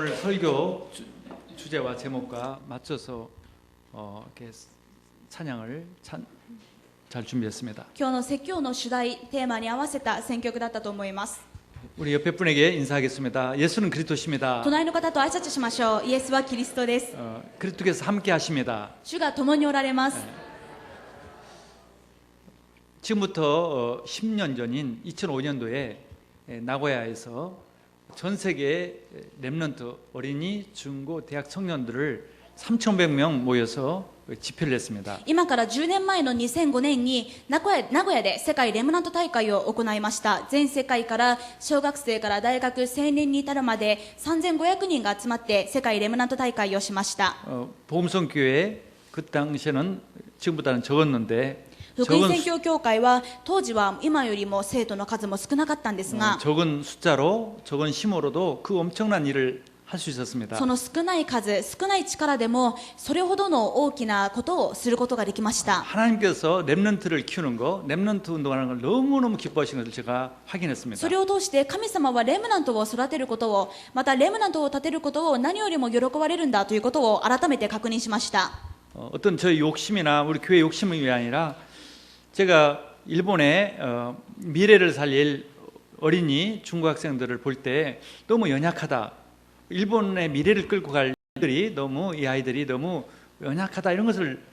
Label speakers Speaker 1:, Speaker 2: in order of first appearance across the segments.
Speaker 1: 오늘 설교 주제와 제목과 맞춰서 이렇게 찬양을 잘 준비했습니다.
Speaker 2: 今日の説教の主題テーマに合わせた選曲だったと思います。
Speaker 1: 우리 옆에 분에게 인사하겠습니다. 예수는 그리스도십니다.
Speaker 2: 隣の方と挨拶しましょう。イエスはキリストです。
Speaker 1: 그리스도께서 함께 하십니다.
Speaker 2: 主が共におられます。
Speaker 1: 지금부터 10년 전인 2005년도에 나고야에서 전 세계 렘넌트 어린이, 중고, 대학 청년들을 3,500명 모여서 집회를 했습니다.
Speaker 2: 今から10年前の2005年に名古屋で世界レムナント大会を行いました。全世界から小学生から大学、青年に至るまで3500人が集まって世界レムナント大会をしました。
Speaker 1: 복음성 교회 그 당시에는 지금보다는 적었는데
Speaker 2: 福音宣教協会は当時は今よりも生徒の数も少なかったんですが、
Speaker 1: 적은 숫자로 적은 힘으로도 그 엄청난 일을 할 수 있었습니다.
Speaker 2: その少ない数、少ない力でもそれほどの大きなことをすることができました。
Speaker 1: 하나님께서 렘넌트를 키우는 거, 렘넌트 운동하는 걸 너무너무 기뻐하신 것을 제가 확인했습니다.
Speaker 2: それを通して神様はレムナントを育てることを、またレムナントを立てることを何よりも喜ばれるんだということを改めて確認しました。
Speaker 1: 어떤 저희 욕심이나 우리 교회 욕심이 아니라 제가 일본의 미래를 살릴 어린이 중고학생들을 볼 때 너무 연약하다. 일본의 미래를 끌고 갈 아이들이 너무 이 아이들이 너무 연약하다 이런 것을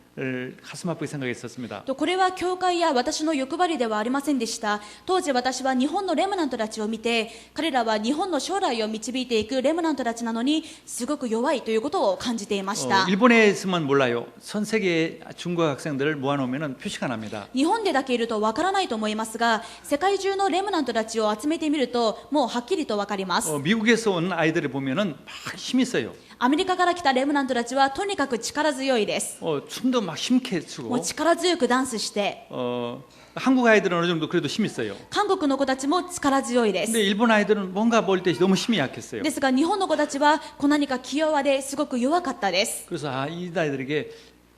Speaker 1: 가슴 아프게 생각했었습니다.
Speaker 2: これは教会や私の欲張りではありませんでした。当時私は日本のレムナントたちを見て、彼らは日本の将来を導いていくレムナントたちなのにすごく弱いということを感じていました。
Speaker 1: 일본에 있으면 몰라요. 전 세계 중고학생들을 모아놓으면 표시가 납니다.
Speaker 2: 日本でだけいるとわからないと思いますが、世界中のレムナントたちを集めてみるともうはっきりとわかります。
Speaker 1: 미국에서 온 아이들을 보면은 막 힘이 있어요.
Speaker 2: アメリカから来たレムナントたちはとにかく力強いです。
Speaker 1: 춤도 막 힘있게 추고.
Speaker 2: もう力強くダンスして、
Speaker 1: 한국 아이들은 어느 정도 그래도 힘이 있어요.
Speaker 2: 韓国の子たちも力強いです。
Speaker 1: 근데 일본 아이들은 뭔가 볼 때 너무 힘이 약했어요.
Speaker 2: ですが日本の子たちは何か気弱ですごく弱かったです。
Speaker 1: 그래서 이 아이들에게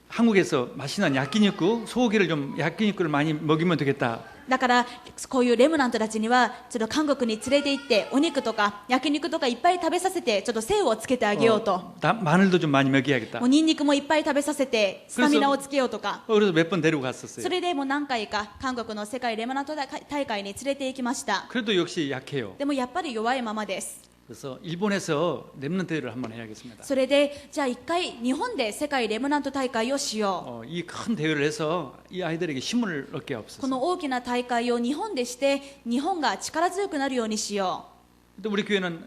Speaker 1: 한국에서 맛있는 야끼니쿠, 소고기를 좀 야끼니쿠를 많이 먹이면 되겠다.
Speaker 2: だからこういうレムナントたちにはちょっと韓国に連れて行ってお肉とか焼肉とかいっぱい食べさせてちょっと精をつけてあげようと、
Speaker 1: 마늘도 좀 많이 먹여야겠다.
Speaker 2: もうニンニクもいっぱい食べさせてスタミナをつけようとか、
Speaker 1: 그래서 몇 번 데리고 갔었어요.
Speaker 2: それでもう何回か韓国の世界レムナント大会に連れて行きました。
Speaker 1: 그래도 역시 약해요.
Speaker 2: でもやっぱり弱いままです。
Speaker 1: 그래서 일본에서 렘넌트 대회를 한번 해야겠습니다.
Speaker 2: それでじゃあ一回日本で世界レムナント大会をしよう。
Speaker 1: 이 큰 대회를 해서 이 아이들에게 힘을 얻게
Speaker 2: こ
Speaker 1: 없어서.
Speaker 2: の大きな大会を日本でして日本が力強くなるようにしよう。
Speaker 1: 또 우리 교회는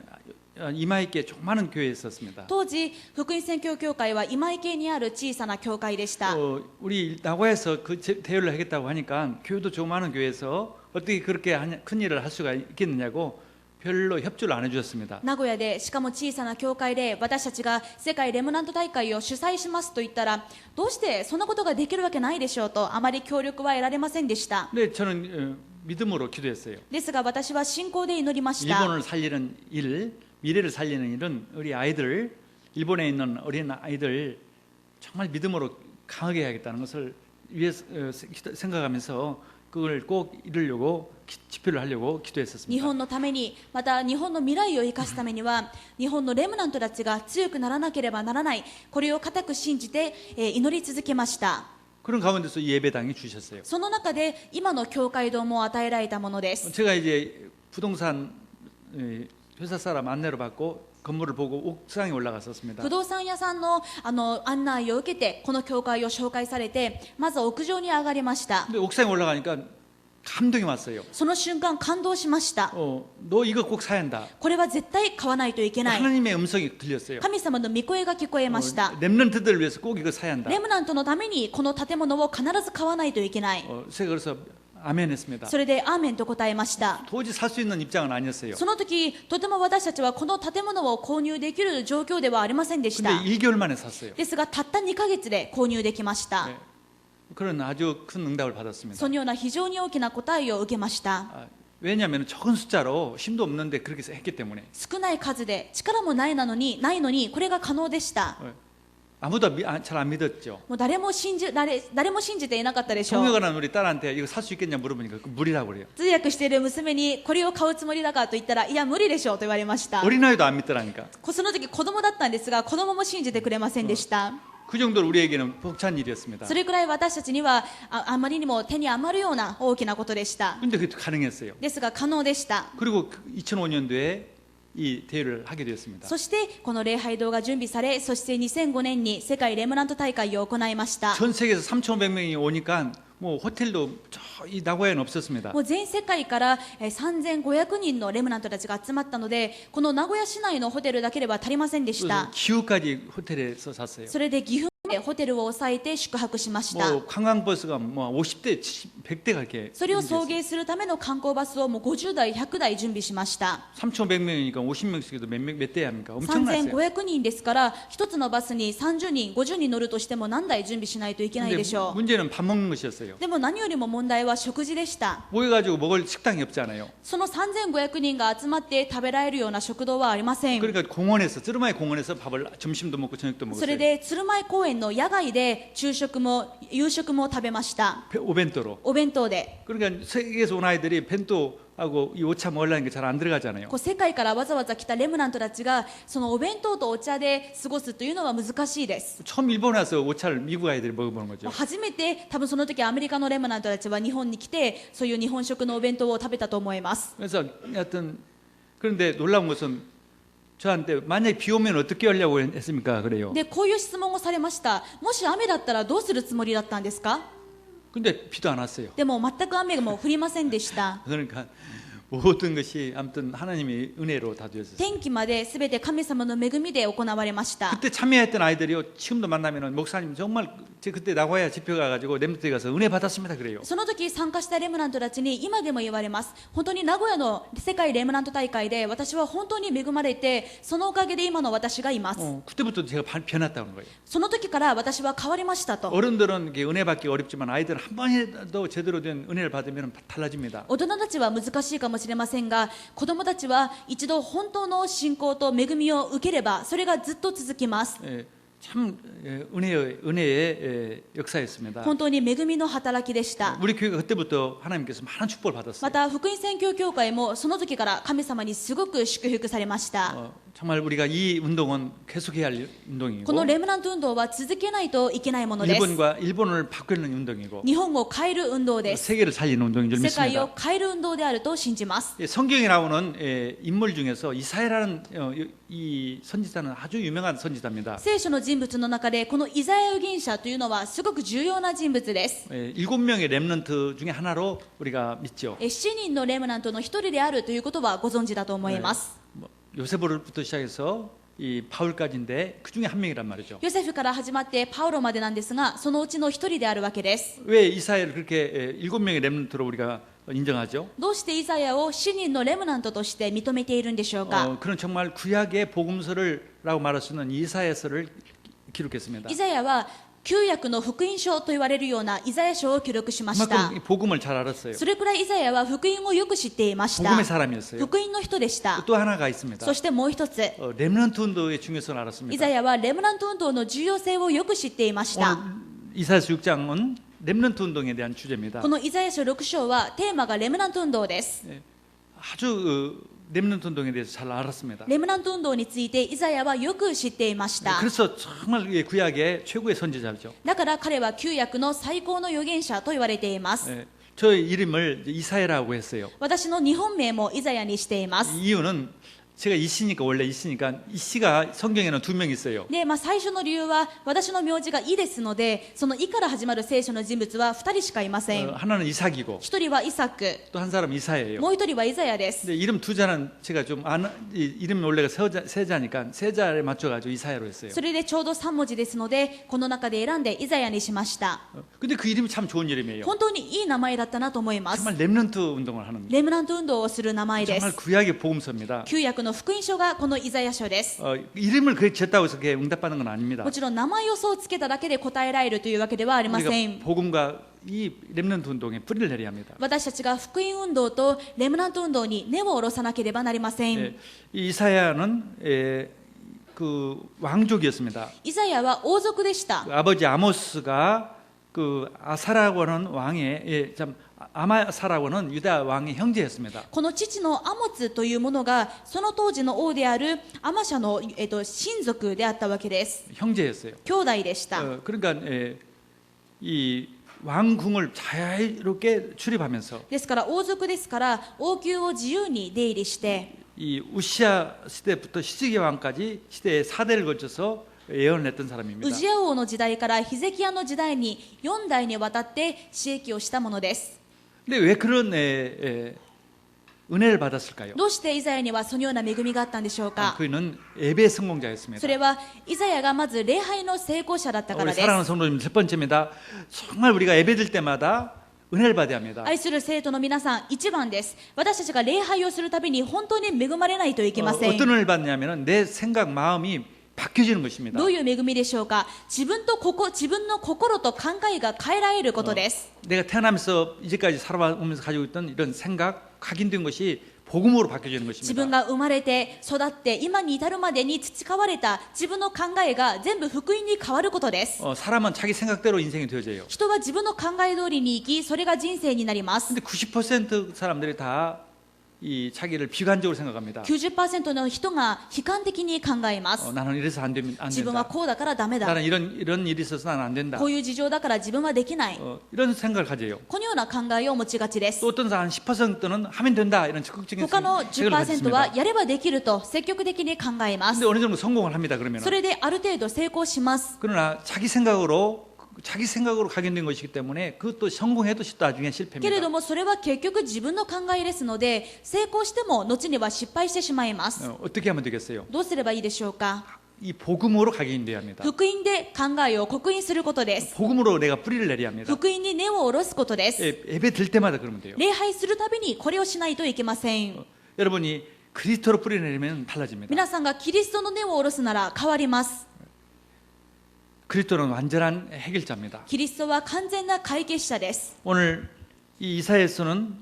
Speaker 1: 이마이께 조그마한 교회에 있었습니다.
Speaker 2: 当時福音宣教協会は今池にある小さな教会でした。
Speaker 1: 우리 나고야에서 그 대회를 하겠다고 하니까 교회도 조그마한 교회에서 어떻게 그렇게 큰 일을 할 수가 있겠느냐고 별로 협조를 안 해주셨습니다.
Speaker 2: 名古屋でしかも小さな教会で私たちが世界レムナント大会を主催しますと言ったら、どうしてそんなことができるわけないでしょうとあまり協力は得られませんでした。
Speaker 1: 근데 저는 믿음으로 기도했어요.
Speaker 2: ですが私は信仰で祈りました。
Speaker 1: 일본을 살리는 일, 미래를 살리는 일은 우리 아이들, 일본에 있는 어린 아이들 정말 믿음으로 강하게 해야겠다는 것을 위해서 생각하면서 그걸 꼭 이루려고 집회를 하려고
Speaker 2: 日
Speaker 1: 기도했었습니다.
Speaker 2: 本のために、また日本の未来を生かすためには日本のレムナントたちが強くならなければならない、これを固く信じて祈り続けました。
Speaker 1: 그런 가운데서 이 예배당이 주셨어요.
Speaker 2: その中で今の教会堂も与えられたものです。
Speaker 1: 제가 이제 부동산 회사 사람 안내로 받고 건물을 보고 옥상에 올라갔었습니다.
Speaker 2: 不動産屋さんの案内を受けてこの教会を紹介されて、まず屋上に上がりました。
Speaker 1: 근데 옥상에 올라가니까 감동이 왔어요.
Speaker 2: その瞬間感動しました。
Speaker 1: 너 이거 꼭 사야 한다.
Speaker 2: これは絶対買わないといけない。
Speaker 1: 하나님의 음성이 들렸어요.
Speaker 2: 神様の御声が聞こえました。
Speaker 1: 렘넌트들을 위해서 꼭 이거 사야 한다.
Speaker 2: レムナントのためにこの建物を必ず買わないといけない。
Speaker 1: 제가 그래서 아멘했습니다.
Speaker 2: それでアーメンと答えました。
Speaker 1: 도저히 살 수 있는 입장은 아니었어요.
Speaker 2: その時とても私たちはこの建物を購入できる状況ではありませんでし
Speaker 1: 근데
Speaker 2: た。
Speaker 1: 1개월 만에 샀어요.
Speaker 2: ですがたった2ヶ月で購入できました。
Speaker 1: 네. 그런 아주 큰 응답을 받았습니다.
Speaker 2: そのような非常に大きな答えを受けました。
Speaker 1: 왜냐하면 적은 숫자로 힘도 없는데 그렇게 했기 때문에.
Speaker 2: 少ない数で力もないのにこれが可能でした。
Speaker 1: 아무도 잘 안 믿었죠.
Speaker 2: もう誰も信じていなかったでしょう。
Speaker 1: 통역하는 우리 딸한테 이거 살 수 있겠냐 물어보니까 그 무리라고 그래요.
Speaker 2: 通訳している娘にこれを買うつもりだかと言ったら、いや無理でしょうと言われました。
Speaker 1: 어린아이도 안 믿더라니까.
Speaker 2: その時子供だったんですが、子供も信じてくれませんでした。
Speaker 1: 그 정도로 우리에게는 벅찬 일이었습니다.
Speaker 2: それくらい私たちにはあまりにも手に余るような大きなことでした。
Speaker 1: 근데 그게 가능했어요.
Speaker 2: ですが可能でした。
Speaker 1: 그리고 2005년도에 이 대회를 하게 되었습니다.
Speaker 2: そしてこの礼拝堂が準備され、そして2005年に世界レムナント大会を行いました。
Speaker 1: 전 세계에서 3,500명이 오니까 뭐 호텔도 이 나고야에는 없었습니다.
Speaker 2: もう全世界から3500人のレムナントたちが集まったので、この名古屋市内のホテルだけでは足りませんでした。
Speaker 1: 기후까지 호텔에서 샀어요.
Speaker 2: それで岐阜でホテルを抑えて宿泊しました。
Speaker 1: 뭐 관광버스가 뭐 50대, 100대가 이렇게
Speaker 2: それを送迎するための観光バスをもう50台、100台準備しました。
Speaker 1: 3,500명이니까 50명씩도 몇 대야 합니까? 엄청났어요.
Speaker 2: 3500人ですから、一つのバスに30人、50人乗るとしても何台準備しないといけないでし
Speaker 1: 근데
Speaker 2: ょう。
Speaker 1: 문제는 밥 먹는 것이었어요.
Speaker 2: でも何よりも問題は食事でした。
Speaker 1: 모여가지고 먹을 식당이 없잖아요.
Speaker 2: その3500人が集まって食べられるような食堂はありません。
Speaker 1: 그러니까 공원에서 쯔르마이 공원에서 밥을 점심도 먹고 저녁도
Speaker 2: それ
Speaker 1: 먹었어요.
Speaker 2: で鶴舞公園の野外で昼食も夕食も食べました。
Speaker 1: 오벤토로.
Speaker 2: お弁当で。
Speaker 1: 그러니까 세계에서 온 아이들이 벤토하고 이 오차 먹으려는 게 잘 안 들어가잖아요.
Speaker 2: こう世界からわざわざ来たレムナントたちがそのお弁当とお茶で過ごすというのは難しいです。
Speaker 1: 처음 일본에 와서 오차를 미국 아이들이 먹어보는 거죠.
Speaker 2: 初めて多分その時アメリカのレムナントたちは日本に来てそういう日本食のお弁当を食べたと思います。
Speaker 1: 그래서 하여튼 그런데 놀라운 것은 저한테 만약에 비 오면 어떻게 하려고 했습니까? 그래요.
Speaker 2: でこういう質問をされました。もし雨だったらどうするつもりだったんですか？
Speaker 1: 근데 비도 안 왔어요.
Speaker 2: でも全く雨も降りませんでした。
Speaker 1: 그러니까 모든 것이 아무튼 하나님의 은혜로 다 되었어요.
Speaker 2: 天気まで全て神様の恵みで行われました。
Speaker 1: 그때 참여했던 아이들이요. 지금도 만나면은 목사님 정말 제가 그때 나고야 집회 가가지고 렘트에 가서 은혜 받았습니다 그래요.
Speaker 2: その時参加したレムナントたちに今でも言われます。本当に名古屋の世界レムナント大会で私は本当に恵まれて、そのおかげで今の私がいます。
Speaker 1: 그때부터 제가 변했다는 거예요.
Speaker 2: その時から私は変わりましたと。
Speaker 1: 어른들은 이게 은혜 받기 어렵지만 아이들은 한 번이라도 제대로 된 은혜를 받으면 달라집니다.
Speaker 2: 大人たちは難しいかもしれませんが、子供たちは一度本当の信仰と恵みを受ければそれがずっと続きます。
Speaker 1: 참 은혜의 역사였습니다.
Speaker 2: 本当に恵みの働きでした。
Speaker 1: 우리 교회가 그때부터 하나님께서 많은 축복을
Speaker 2: ま
Speaker 1: 받았어요.
Speaker 2: た福音宣教協会もその時から神様にすごく祝福されました。
Speaker 1: 정말 우리가 이 운동은 계속해야 할 운동이고
Speaker 2: このレムナント運動は続けないといけないものです。
Speaker 1: 일본을 바꾸는 운동이고
Speaker 2: 日本を変える運動です。
Speaker 1: 세계를 살리는 운동인 줄
Speaker 2: 世界
Speaker 1: 믿습니다.
Speaker 2: を変える運動であると信じます。
Speaker 1: 성경에 나오는 인물 중에서 이사야라는 이 선지자는 아주 유명한 선지자입니다.
Speaker 2: 聖書の人物の中でこのイザヤ預言者というのはすごく重要な人物です。
Speaker 1: 7명의 렘넌트 중에 하나로 우리가 믿죠.
Speaker 2: 7人のレムナントの一人であるということはご存知だと思います。
Speaker 1: 요세보를부터 시작해서 이 바울까지인데 그 중에 한 명이란 말이죠.
Speaker 2: ヨセフから始まってパウロまでなんですが、そのうちの一人であるわけです。
Speaker 1: 왜 이사야를 그렇게 7명의 렘넌트로 우리가 인정하죠?
Speaker 2: どうしてイザヤを7人のレムナントとして認めているんでしょうか。
Speaker 1: 그런 정말 구약의 복음서를라고 말할 수 있는 이사야서를 기록했습니다.
Speaker 2: イザヤは旧約の福音書と言われるようなイザヤ書を記録しました。
Speaker 1: 그만큼 이 복음을 잘 알았어요.
Speaker 2: それくらいイザヤは福音をよく知っていました。
Speaker 1: 복음의 사람이었어요.
Speaker 2: 福音の人でした。
Speaker 1: 또 하나가 있습니다.
Speaker 2: そしてもう一つ、
Speaker 1: 렘넌트 운동의 중요성을
Speaker 2: イ
Speaker 1: 알았습니다.
Speaker 2: ザヤはレムナント運動の重要性をよく知っていまし
Speaker 1: 오늘
Speaker 2: た。
Speaker 1: 이사야서 6장은 렘넌트 운동에 대한 주제입니다.
Speaker 2: このイザヤ書6章はテーマがレムナント運動です。
Speaker 1: 아주 렘넌트 운동에 대해서 잘 알았습니다.
Speaker 2: レムナント運動についてイザヤはよく知っていました。
Speaker 1: 그래서 정말 구약의 최고의 선지자죠.
Speaker 2: だから彼は旧約の最高の預言者と言われています。
Speaker 1: 저의 이름을 이사야라고 했어요.
Speaker 2: 私の日本名もイザヤにしています。
Speaker 1: 이유는 제가 이씨니까 원래 이씨니까 이씨가 성경에는 2명 있어요.
Speaker 2: で、最初の理由は私の名字がイですので、そのイから始まる聖書の人物は2人しかいません。
Speaker 1: 하나는 이삭이고
Speaker 2: 1人はイサク、
Speaker 1: 또 한 사람은 이사야예요.
Speaker 2: もう1人はイザヤです。
Speaker 1: 근데 이름 두 자는 제가 좀 이름 원래가 세자니까 세자에 맞춰가지고 이사야로 했어요.
Speaker 2: それでちょうど3文字ですので、この中で選んでイザヤにしました。
Speaker 1: 근데 그 이름이 참 좋은 이름이에요.
Speaker 2: 本当にいい名前だったなと思います。
Speaker 1: 정말 렘넌트 운동을 하는
Speaker 2: レムナント運動をする名前で
Speaker 1: 정말
Speaker 2: す。
Speaker 1: 구약의 복음서입니다.
Speaker 2: 旧約の福音書がこのイザヤ書です。
Speaker 1: 이름을 그렇게 지었다고 해서 그게 응답받는 건 아닙니다.
Speaker 2: もちろん名前をそうつけただけで答えられるというわけではありませ
Speaker 1: 우리가
Speaker 2: ん。
Speaker 1: 복음과 이 렘넌트 운동에 뿌리를 내려야 합니다.
Speaker 2: 私たちが福音運動とレムナント運動に根を下ろさなければなりません。
Speaker 1: 이사야는 그 왕족이었습니다.
Speaker 2: イザヤは王族でした。
Speaker 1: 그 아버지 아모스가 그 아사라고 하는 왕의 아마사라고 하는 유다 왕의 형제였습니다.
Speaker 2: この父のアモツというものがその当時の王であるアマシャの、親族であったわけです。
Speaker 1: 형제였어요.
Speaker 2: 兄弟でした。
Speaker 1: 그러니까 이 왕궁을 자유롭게 출입하면서
Speaker 2: ですから王族ですから王宮を自由に出入りして
Speaker 1: 이 우시아 시대부터 시드기야 왕까지 시대의 4대를 거쳐서 예언을 했던 사람입니다.
Speaker 2: ウジヤ王の時代からヒゼキヤの時代に4代にわたって指摘をしたものです。
Speaker 1: 근데 왜 그런 은혜를 받았을까요?
Speaker 2: どうしてイザヤにはそのような恵みがあったんでしょうか。
Speaker 1: 그는 예배 성공자였습니다.
Speaker 2: それはイザヤがまず礼拝の成功者だったから
Speaker 1: 우리
Speaker 2: です。
Speaker 1: 사랑하는 성도님 첫 번째입니다. 정말 우리가 예배드릴 때마다 은혜를 받아야 합니다.
Speaker 2: 愛する生徒の皆さん、一番です。私たちが礼拝をするたびに本当に恵まれないといけません。
Speaker 1: 어떤 은혜를 받냐면은 내 생각 마음이 바뀌어지는 것입니다.
Speaker 2: どういう恵みでしょうか。自分の心と考えが変えられることです。
Speaker 1: 내가 태어나면서 이제까지 살아오면서 가지고 있던 이런 생각, 각인된 것이 복음으로 바뀌어지는
Speaker 2: 自分
Speaker 1: 것입니다.
Speaker 2: が生まれて育って今に至るまでに培われた自分の考えが全部福音に変わることです。
Speaker 1: 사람은 자기 생각대로 인생이 되어져요.
Speaker 2: 人は自分の考え通りに生き、それが人生になります。
Speaker 1: 근데 90% 사람들이 다 이 자기를 비관적으로 생각합니다.
Speaker 2: 90% の人が悲観的に考えます。
Speaker 1: 나는 이래서 안 된다.
Speaker 2: 自分はこうだからダメだ。
Speaker 1: 나는 이런 일이 있어서 나는 안 된다.
Speaker 2: こういう事情だから自分はできない。
Speaker 1: 이런 생각을 가져요.
Speaker 2: このような考えを持ちがちです。
Speaker 1: 또 어떤 사람 10%는 하면 된다 이런 적극적인
Speaker 2: 他の
Speaker 1: 생각을
Speaker 2: 10%
Speaker 1: 가졌습니다.
Speaker 2: はやればできると積極的に考えます
Speaker 1: 근데 。 어느 정도 성공을 합니다. 그러면
Speaker 2: それである程度成功します。
Speaker 1: 그러나 자기 생각으로 각인된 것이기 때문에 그것도 성공해도 나중에
Speaker 2: けれ
Speaker 1: 실패입니다.
Speaker 2: どもそれは結局自分の考えですので、成功しても後には失敗してしまいます。
Speaker 1: 어떻게 하면 되겠어요?
Speaker 2: どうすればいいでしょうか。
Speaker 1: 이 복음으로 각인돼야 합니다.
Speaker 2: 福音で考えを刻印することです。
Speaker 1: 복음으로 내가 뿌리를 내려야 합니다.
Speaker 2: 福音に根を下ろすことです。
Speaker 1: 예배 들 때마다 그러면 돼요.
Speaker 2: 礼拝するたびにこれをしないといけません。
Speaker 1: 여러분이 그리스도로 뿌리를 내리면 달라집니다.
Speaker 2: 皆さんがキリストの根を下ろすなら変わります。
Speaker 1: 그리스도는 완전한 해결자입니다.
Speaker 2: キリストは完全な解決者です。
Speaker 1: 오늘 이 이사야서는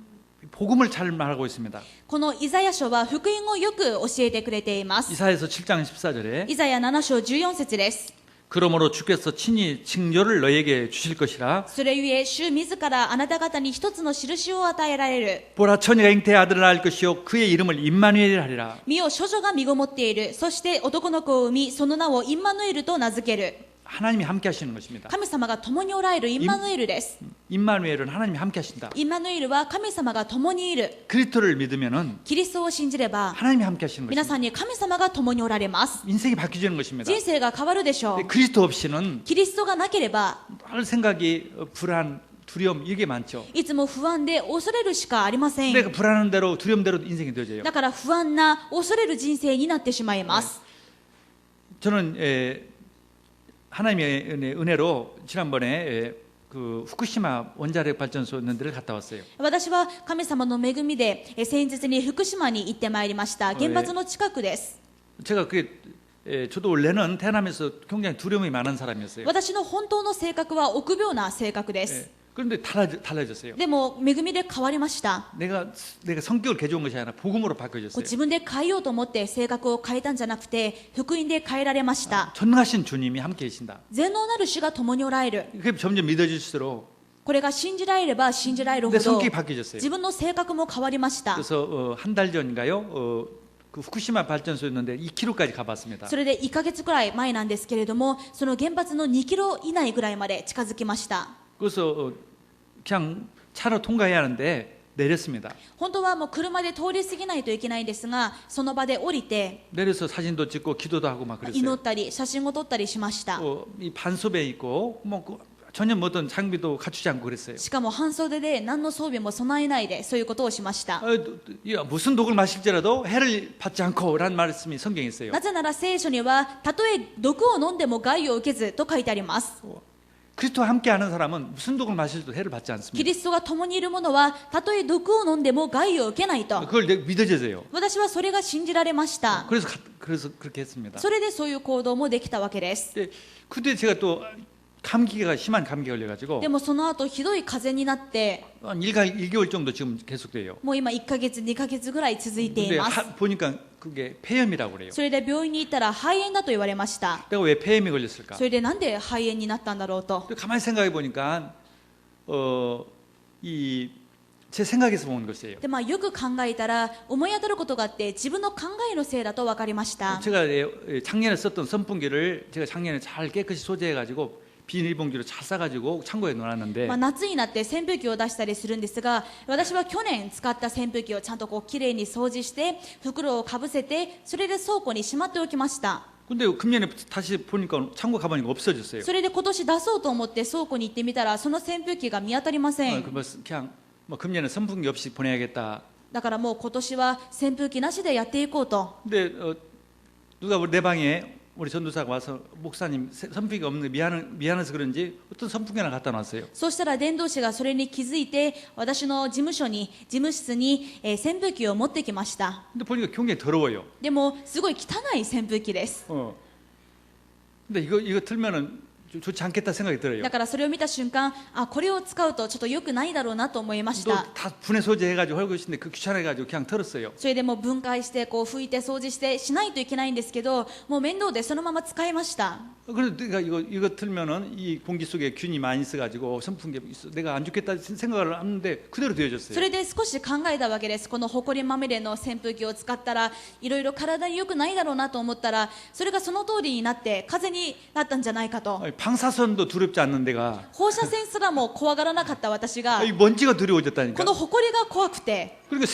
Speaker 1: 복음을 잘 말하고 있습니다.
Speaker 2: このイザヤ書は福音をよく教えてくれています。
Speaker 1: 이사야서 7장 14절에
Speaker 2: イザヤ7章14節です。
Speaker 1: 그러므로 주께서 친히 징조를 너에게 주실 것이라
Speaker 2: それゆえ主自らあなた方に一つの印を与えられる。
Speaker 1: 보라 처녀가 잉태의 아들을 낳을 것이요 그의 이름을 임마누엘 하리라.
Speaker 2: 見よ処女が身ごもっている。そして男の子を産み、その名をインマヌエルと名付ける。
Speaker 1: 하나님이 함께 하시는 것입니다.
Speaker 2: 神様が共におられるインマヌエルです。
Speaker 1: 임마누엘은 하나님이 함께 하신다.
Speaker 2: インマヌエルは神様が共にいる。
Speaker 1: 그리스도를 믿으면은
Speaker 2: キリストを信じれば
Speaker 1: 하나님이 함께 하시는
Speaker 2: 皆
Speaker 1: 것입니다.
Speaker 2: さんに神様が共におられます。
Speaker 1: 인생이 바뀌어지는 것입니다.
Speaker 2: 人生が変わるでしょ
Speaker 1: 근데
Speaker 2: う。
Speaker 1: 그리스도 없이는
Speaker 2: キリストがなければ
Speaker 1: 할 생각이 불안, 두려움 이게 많죠.
Speaker 2: いつも不安で恐れるしかありません。
Speaker 1: 근데 그 불안한 대로 두려움대로 인생이 되어져요.
Speaker 2: だから不安な恐れる人生になってしまいます。
Speaker 1: 저는 하나님의 은혜로 지난번에 그 후쿠시마 원자력 발전소 있는 데를 갔다 왔어요.
Speaker 2: 私は神様の恵みで先日に福島に行ってまいりました。原発の近くです。
Speaker 1: 제가 저도 원래는 태어나면서 굉장히 두려움이 많은 사람이었어요.
Speaker 2: 私の本当の性格は臆病な性格です。
Speaker 1: 그런데 달라졌어요.
Speaker 2: でも恵みで変わりました。
Speaker 1: 내가 성격을 개조한 것이 아니라 복음으로
Speaker 2: こう
Speaker 1: 바뀌어졌어요.
Speaker 2: 自分で変えようと思って性格を変えたんじゃなくて福音で変えられました。
Speaker 1: 전능하신 주님이 함께 계신다.
Speaker 2: 全能なる主が共におられる。
Speaker 1: 그게 점점 믿어질수록
Speaker 2: これが信じられれば信じられるほ
Speaker 1: 내
Speaker 2: ど
Speaker 1: 성격이 바뀌어졌어요.
Speaker 2: 自分の性格も変わりました。
Speaker 1: 그래서 한 달 전인가요? 그 후쿠시마 발전소였는데 2km까지 가봤습니다.
Speaker 2: それで1ヶ月くらい前なんですけれども、その原発の2キロ以内ぐらいまで近づきました。
Speaker 1: 그래서 그냥 차로 통과해야 하는데 내렸습니다.
Speaker 2: 本当はもう車で通り過ぎないといけないんですが、その場で降りて
Speaker 1: 내려서 사진도 찍고 기도도 하고 막
Speaker 2: 祈
Speaker 1: 그랬어요.
Speaker 2: ったり写真を撮ったりしました。
Speaker 1: 이 반소배 있고 전혀 어떤 장비도 갖추지 않고 그랬어요.
Speaker 2: しかも半袖で何の装備も備えないでそういうことをしました。
Speaker 1: 무슨 독을 마실지라도 해를 받지 않고라는 말씀이 성경에 있어요.
Speaker 2: なぜなら聖書にはたとえ毒を飲んでも害を受けずと書いてあります。
Speaker 1: 그리스도와 함께하는 사람은 무슨 독을 마셔도 해를 받지
Speaker 2: キ
Speaker 1: 않습니다.
Speaker 2: リストが共にいる者はたとえ毒を飲んでも害を受けないと。
Speaker 1: 그걸 믿어져요.
Speaker 2: 私はそれが信じられました。
Speaker 1: 그래서 그렇게 했습니다.
Speaker 2: それでそういう行動もできたわけです。
Speaker 1: 근데 제가 또 감기가 심한 감기 걸려가지고
Speaker 2: でもその後ひどい風邪になって
Speaker 1: 한 1개월 정도 지금 계속돼요.
Speaker 2: もう今1ヶ月2ヶ月ぐらい続いてい
Speaker 1: 근데
Speaker 2: ます
Speaker 1: 보니까 그게 폐렴이라고 그래요.
Speaker 2: それで病院に行ったら肺炎だと言われました
Speaker 1: 내가 왜 폐렴이 걸렸을까?
Speaker 2: それでなんで肺炎になったんだろうと
Speaker 1: 가만히 생각해 보니까 제 생각에서 본 것이에요.
Speaker 2: で、よく考えたら思い当たることがあって自分の考えのせいだと分かりました
Speaker 1: 제가 작년에 썼던 선풍기를 제가 작년에 잘 깨끗이 소재해가지고 비닐봉지로 잘 싸가지고 창고에 넣어놨는데
Speaker 2: 夏になって扇風機を出したりするんですが私は去年使った扇風機をちゃんときれいに掃除して袋をかぶせてそれで倉庫にしまっておきました
Speaker 1: 근데 금년에 다시 보니까 창고 가보니까 없어졌어요.
Speaker 2: それで今年出そうと思って倉庫に行ってみたらその扇風機が見当たりません
Speaker 1: 그냥 금년에 선풍기 없이 보내야겠다.
Speaker 2: だからもう今年は扇風機なしでやっていこうと
Speaker 1: 근데 누가 내 방에 우리 전도사가 와서 목사님 선풍기가 없는데 미안해서 그런지 어떤 선풍기 하나 갖다 놨어요.
Speaker 2: そうしたら伝道師がそれに気づいて私の事務室に扇風機を持ってきました
Speaker 1: 근데 보니까 굉장히 더러워요.
Speaker 2: でもすごい汚い扇風機です
Speaker 1: 근데 이거 틀면은 좋지 않겠다 생각이 들어요.
Speaker 2: だからそれを見た瞬間これを使うとちょっと良くないだろうなと思いまし
Speaker 1: 또
Speaker 2: た
Speaker 1: 다 분해 소재해가지고 헐고 있는데 그 귀찮아가지고 그냥 털었어요.
Speaker 2: それでもう分解して拭いて掃除してしないといけないんですけどもう面倒でそのまま使いました
Speaker 1: 그래서 내가 이거 틀면은 이 공기 속에 균이 많이 있어가지고 선풍기 내가 안 좋겠다 생각을 하는데 그대로
Speaker 2: そ
Speaker 1: 되어졌어요.
Speaker 2: れで少し考えたわけです。このほこりまみれの扇風機を使ったらいろいろ体に良くないだろうなと思ったらそれがその通りになって風邪になったんじゃないかと
Speaker 1: 아니, 방사선도 두렵지 않는 데가
Speaker 2: 放射線すらも怖がらなかった私が
Speaker 1: 이 먼지가
Speaker 2: こ
Speaker 1: 두려워졌다니까.
Speaker 2: のほこりが怖くて
Speaker 1: 그러니까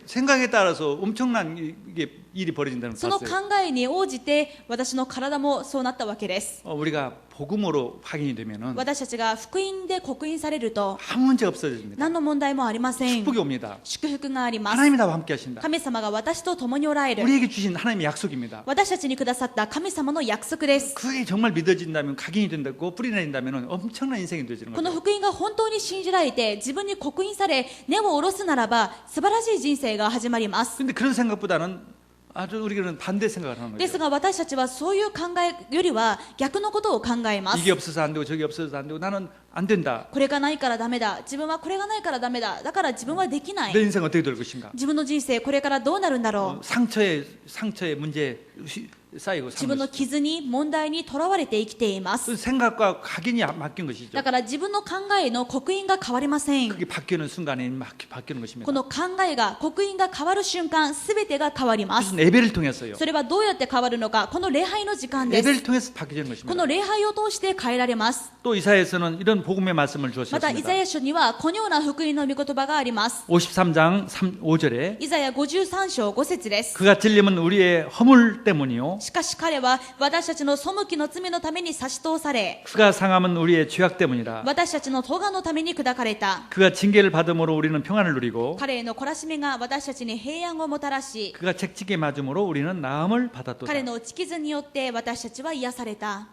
Speaker 1: 생각에 따라서 엄청난 이게 일이 벌어진다는
Speaker 2: そ
Speaker 1: 걸
Speaker 2: の
Speaker 1: 봤어요.
Speaker 2: 考えに応じて私の体もそうなったわけです
Speaker 1: 우리가 복음으로 확인이 되면은
Speaker 2: 私たちが福音で刻印されると
Speaker 1: 아무 문제 없어집니다.
Speaker 2: 何の問題もありません
Speaker 1: 축복이 옵니다.
Speaker 2: 祝福があります
Speaker 1: 하나님이 나와 함께 하신다.
Speaker 2: 神様が私と共におられる
Speaker 1: 우리에게 주신 하나님의 약속입니다.
Speaker 2: 私たちにくださった神様の約束です
Speaker 1: 그게 정말 믿어진다면 각인이 된다고 뿌리 내린다면 엄청난 인생이 되어지는
Speaker 2: この
Speaker 1: 거죠.
Speaker 2: 福音が本当に信じられて自分に刻印され根を下ろすならば素晴らしい人生が始まります
Speaker 1: 근데 그런 생각보다는 아주 우리는 반대 생각을 하는
Speaker 2: です
Speaker 1: 거죠.
Speaker 2: が私たちはそういう考えよりは逆のことを考えます
Speaker 1: 이게 없어서 안 되고 저게 없어서 안 되고 나는 안 된다.
Speaker 2: これがないからダメだ自分はこれがないからダメだだから自分はできない
Speaker 1: 내 인생 어떻게 될 것인가?
Speaker 2: 自分の人生これからどうなるんだろう
Speaker 1: 상처에 문제 쌓이고
Speaker 2: 自分の傷に問題にとらわれて生きています
Speaker 1: 그 생각과 각인이 맡긴 것이죠.
Speaker 2: だから自分の考えの刻印が変わりません
Speaker 1: 그게 바뀌는 순간에 바뀌는
Speaker 2: こ
Speaker 1: 것입니다.
Speaker 2: の考えが刻印が変わる瞬間すべてが変わります
Speaker 1: 무슨 예배를 통해서요.
Speaker 2: それはどうやって変わるのかこの礼拝の時間です
Speaker 1: 예배를 통해서 바뀌는
Speaker 2: こ
Speaker 1: 것입니다.
Speaker 2: の礼拝を通して変えられます
Speaker 1: 또 이사야에서는 이런 복음의 말씀을
Speaker 2: またイザ
Speaker 1: 주셨습니다.
Speaker 2: ヤ書にはこのような福音の御言葉があります
Speaker 1: 53장 5절에
Speaker 2: イザヤ53章5節です
Speaker 1: 그가 찔림은 우리의 허물 때문이요
Speaker 2: しかし彼は私たちの背きの罪のために差し通され
Speaker 1: 그가 상함은 우리의 죄악 때문이라
Speaker 2: 私たちの咎のために砕かれた
Speaker 1: 그가 징계를 받음으로 우리는 평안을 누리고
Speaker 2: 彼への懲らしめが私たちに平安をもたらし
Speaker 1: 그가 책찍에 맞음으로 우리는 나음을 받았도다.
Speaker 2: 彼の打ち傷によって私たちは癒された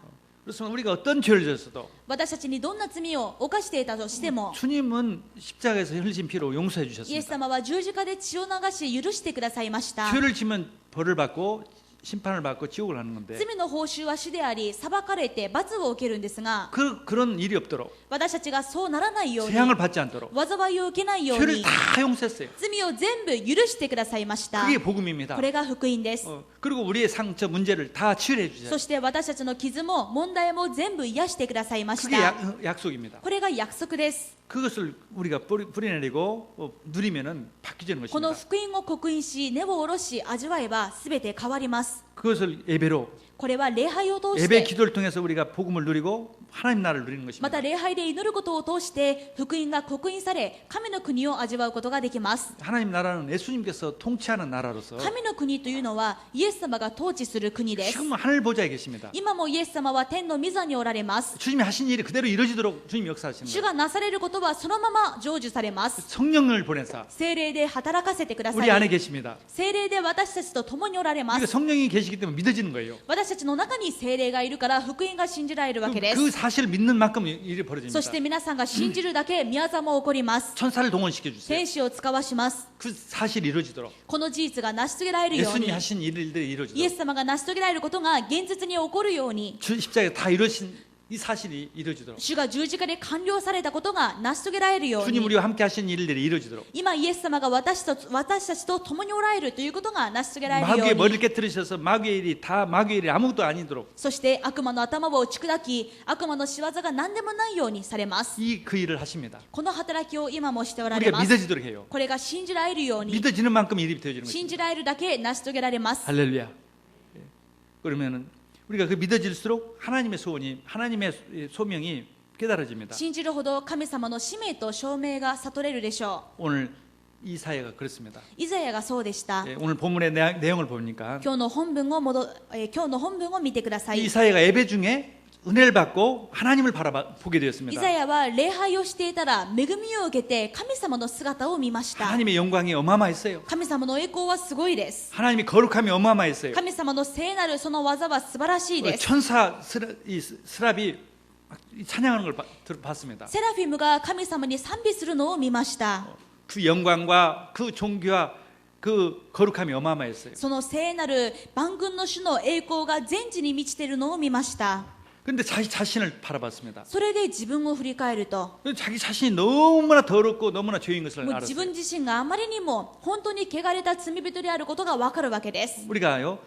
Speaker 1: 그렇지만 우리가 어떤 죄를 졌어도
Speaker 2: 私たちにどんな罪を犯していたとしても
Speaker 1: 주님은 십자가에서 흘리신 피로 용서해
Speaker 2: イエス
Speaker 1: 주셨습니다.
Speaker 2: 様は十字架で血を流し許してくださいました
Speaker 1: 죄를 지면 벌을 받고 심판을 받고 지옥을 하는 건데
Speaker 2: 罪の報酬は死であり裁かれて罰を受けるんですが
Speaker 1: 그런 일이 없도록
Speaker 2: 私たちがそうならないように
Speaker 1: 재앙을 받지 않도록
Speaker 2: 災いを受けないよう
Speaker 1: 죄를
Speaker 2: に
Speaker 1: 다 용서했어요.
Speaker 2: 罪を全部許してくださいました
Speaker 1: 그게 복음입니다.
Speaker 2: これが福音です
Speaker 1: 그리고 우리의 상처 문제를 다 치유해
Speaker 2: そ
Speaker 1: 주세요.
Speaker 2: して私たちの傷も問題も全部癒してくださいまし
Speaker 1: 그게
Speaker 2: た
Speaker 1: 약속입니다.
Speaker 2: これが約束です
Speaker 1: 그것을 우리가 뿌리내리고 누리면은 바뀌는
Speaker 2: この
Speaker 1: 것입니다.
Speaker 2: 福音を刻印し根を下ろし味わえば全て変わります
Speaker 1: 그것을 예배로
Speaker 2: これは礼拝を通し
Speaker 1: 예배
Speaker 2: て
Speaker 1: 기도를 통해서 우리가 복음을 누리고 하나님 나라를 누리는
Speaker 2: ま
Speaker 1: 것입니다.
Speaker 2: た礼拝で祈ることを通して福音が刻印され神の国を味わうことができます
Speaker 1: 하나님 나라는 예수님께서 통치하는 나라로서
Speaker 2: 神の国というのはイエス様が統治する国です
Speaker 1: 지금 하늘 보좌에 계십니다.
Speaker 2: 今もイエス様は天の御座におられます
Speaker 1: 주님이 하신 일이 그대로 이루어지도록 주님이 역사하시는
Speaker 2: 主
Speaker 1: 거예요.
Speaker 2: がなされることはそのまま成就されます
Speaker 1: 성령을 보내사
Speaker 2: 聖霊で働かせてくださ
Speaker 1: 우리 안에
Speaker 2: い
Speaker 1: 계십니다.
Speaker 2: 聖霊で私たちと共におられま
Speaker 1: 그러니까
Speaker 2: す
Speaker 1: 성령이 계시기 때문에 믿어지는 거예요.
Speaker 2: 私たちの中に聖霊がいるから福音が信じられるわけです
Speaker 1: 그 사실을 믿는 만큼 일이
Speaker 2: そ
Speaker 1: 벌어집니다.
Speaker 2: して皆さんが信じるだけ宮座も起こります
Speaker 1: 천사를 동원시켜 주세요.
Speaker 2: 天使を使わします
Speaker 1: 그 사실이 이루어지도록
Speaker 2: この事実が成し遂げられるよう
Speaker 1: 예수님이
Speaker 2: に
Speaker 1: 하신 일들이
Speaker 2: イエ
Speaker 1: 이루어지도록
Speaker 2: ス様が成し遂げられることが現実に起こるように
Speaker 1: 주 십자가에 다 이루신 이 사실이 이루어지도록,
Speaker 2: 主が十字架で完了されたことが成し遂げられるよう
Speaker 1: 주님
Speaker 2: に、
Speaker 1: 우리와 함께 하신 일들이 이루어지도록,
Speaker 2: 今イエス様が私たちと共におられるということが成し遂げられるよ
Speaker 1: 마귀의
Speaker 2: う
Speaker 1: 머리를
Speaker 2: に、
Speaker 1: 깨뜨리셔서 마귀의 일이 다 마귀의 일이 아무것도 아니도록
Speaker 2: そして悪魔の頭を打ち砕き、悪魔の仕業が何でもないようにされます。
Speaker 1: 그 일을 하십니다.
Speaker 2: この働きを今もしておられ
Speaker 1: 우리가
Speaker 2: ます。
Speaker 1: 믿어지도록 해요.
Speaker 2: これが信じられるように、
Speaker 1: 믿어지는 만큼 일이 되어지는 거죠.
Speaker 2: 信じられるだけ成し遂げられます。
Speaker 1: 할렐루야. 예. 그러면은 우리가 그 믿어질수록 하나님의 소원이, 하나님의 소명이 깨달아집니다.
Speaker 2: 信じるほど神様の使命と証明が悟れるでしょ
Speaker 1: 오늘 이 사회가 그렇습니다.
Speaker 2: う。イザヤがそうでした。
Speaker 1: 예, 오늘 본문의 내용을 보니까
Speaker 2: 今日の本文を見てください。
Speaker 1: 이 사회가 예배 중에 은혜를 받고 하나님을 보게
Speaker 2: イ
Speaker 1: 되었습니다.
Speaker 2: ザヤは礼拝をしていたら恵みを受けて神様の姿を見ました。
Speaker 1: 하나님의 영광이 어마어마했어요.
Speaker 2: 神様の栄光はすごいです。
Speaker 1: 하나님의 거룩함이 어마어마했어요.
Speaker 2: 神様の聖なるその技は素晴らしいです。
Speaker 1: 천사 스랍이 찬양하는 걸 봤습니다.
Speaker 2: セラフィムが神様に賛美するのを見ました。
Speaker 1: 그 영광과 그 존귀와 그 거룩함이 어마어마했어요.
Speaker 2: その聖なる万軍の主の栄光が全地に満ちているのを見ました。
Speaker 1: 근데 자기 자신을 바라봤습니다.
Speaker 2: それで自分を振り返ると、
Speaker 1: 자기 자신이 너무나 더럽고 너무나 죄인 것을
Speaker 2: もう自
Speaker 1: 알았어요.
Speaker 2: 分自身があまりにも本当に汚れた罪人であることがわかるわけです。
Speaker 1: 우리가요,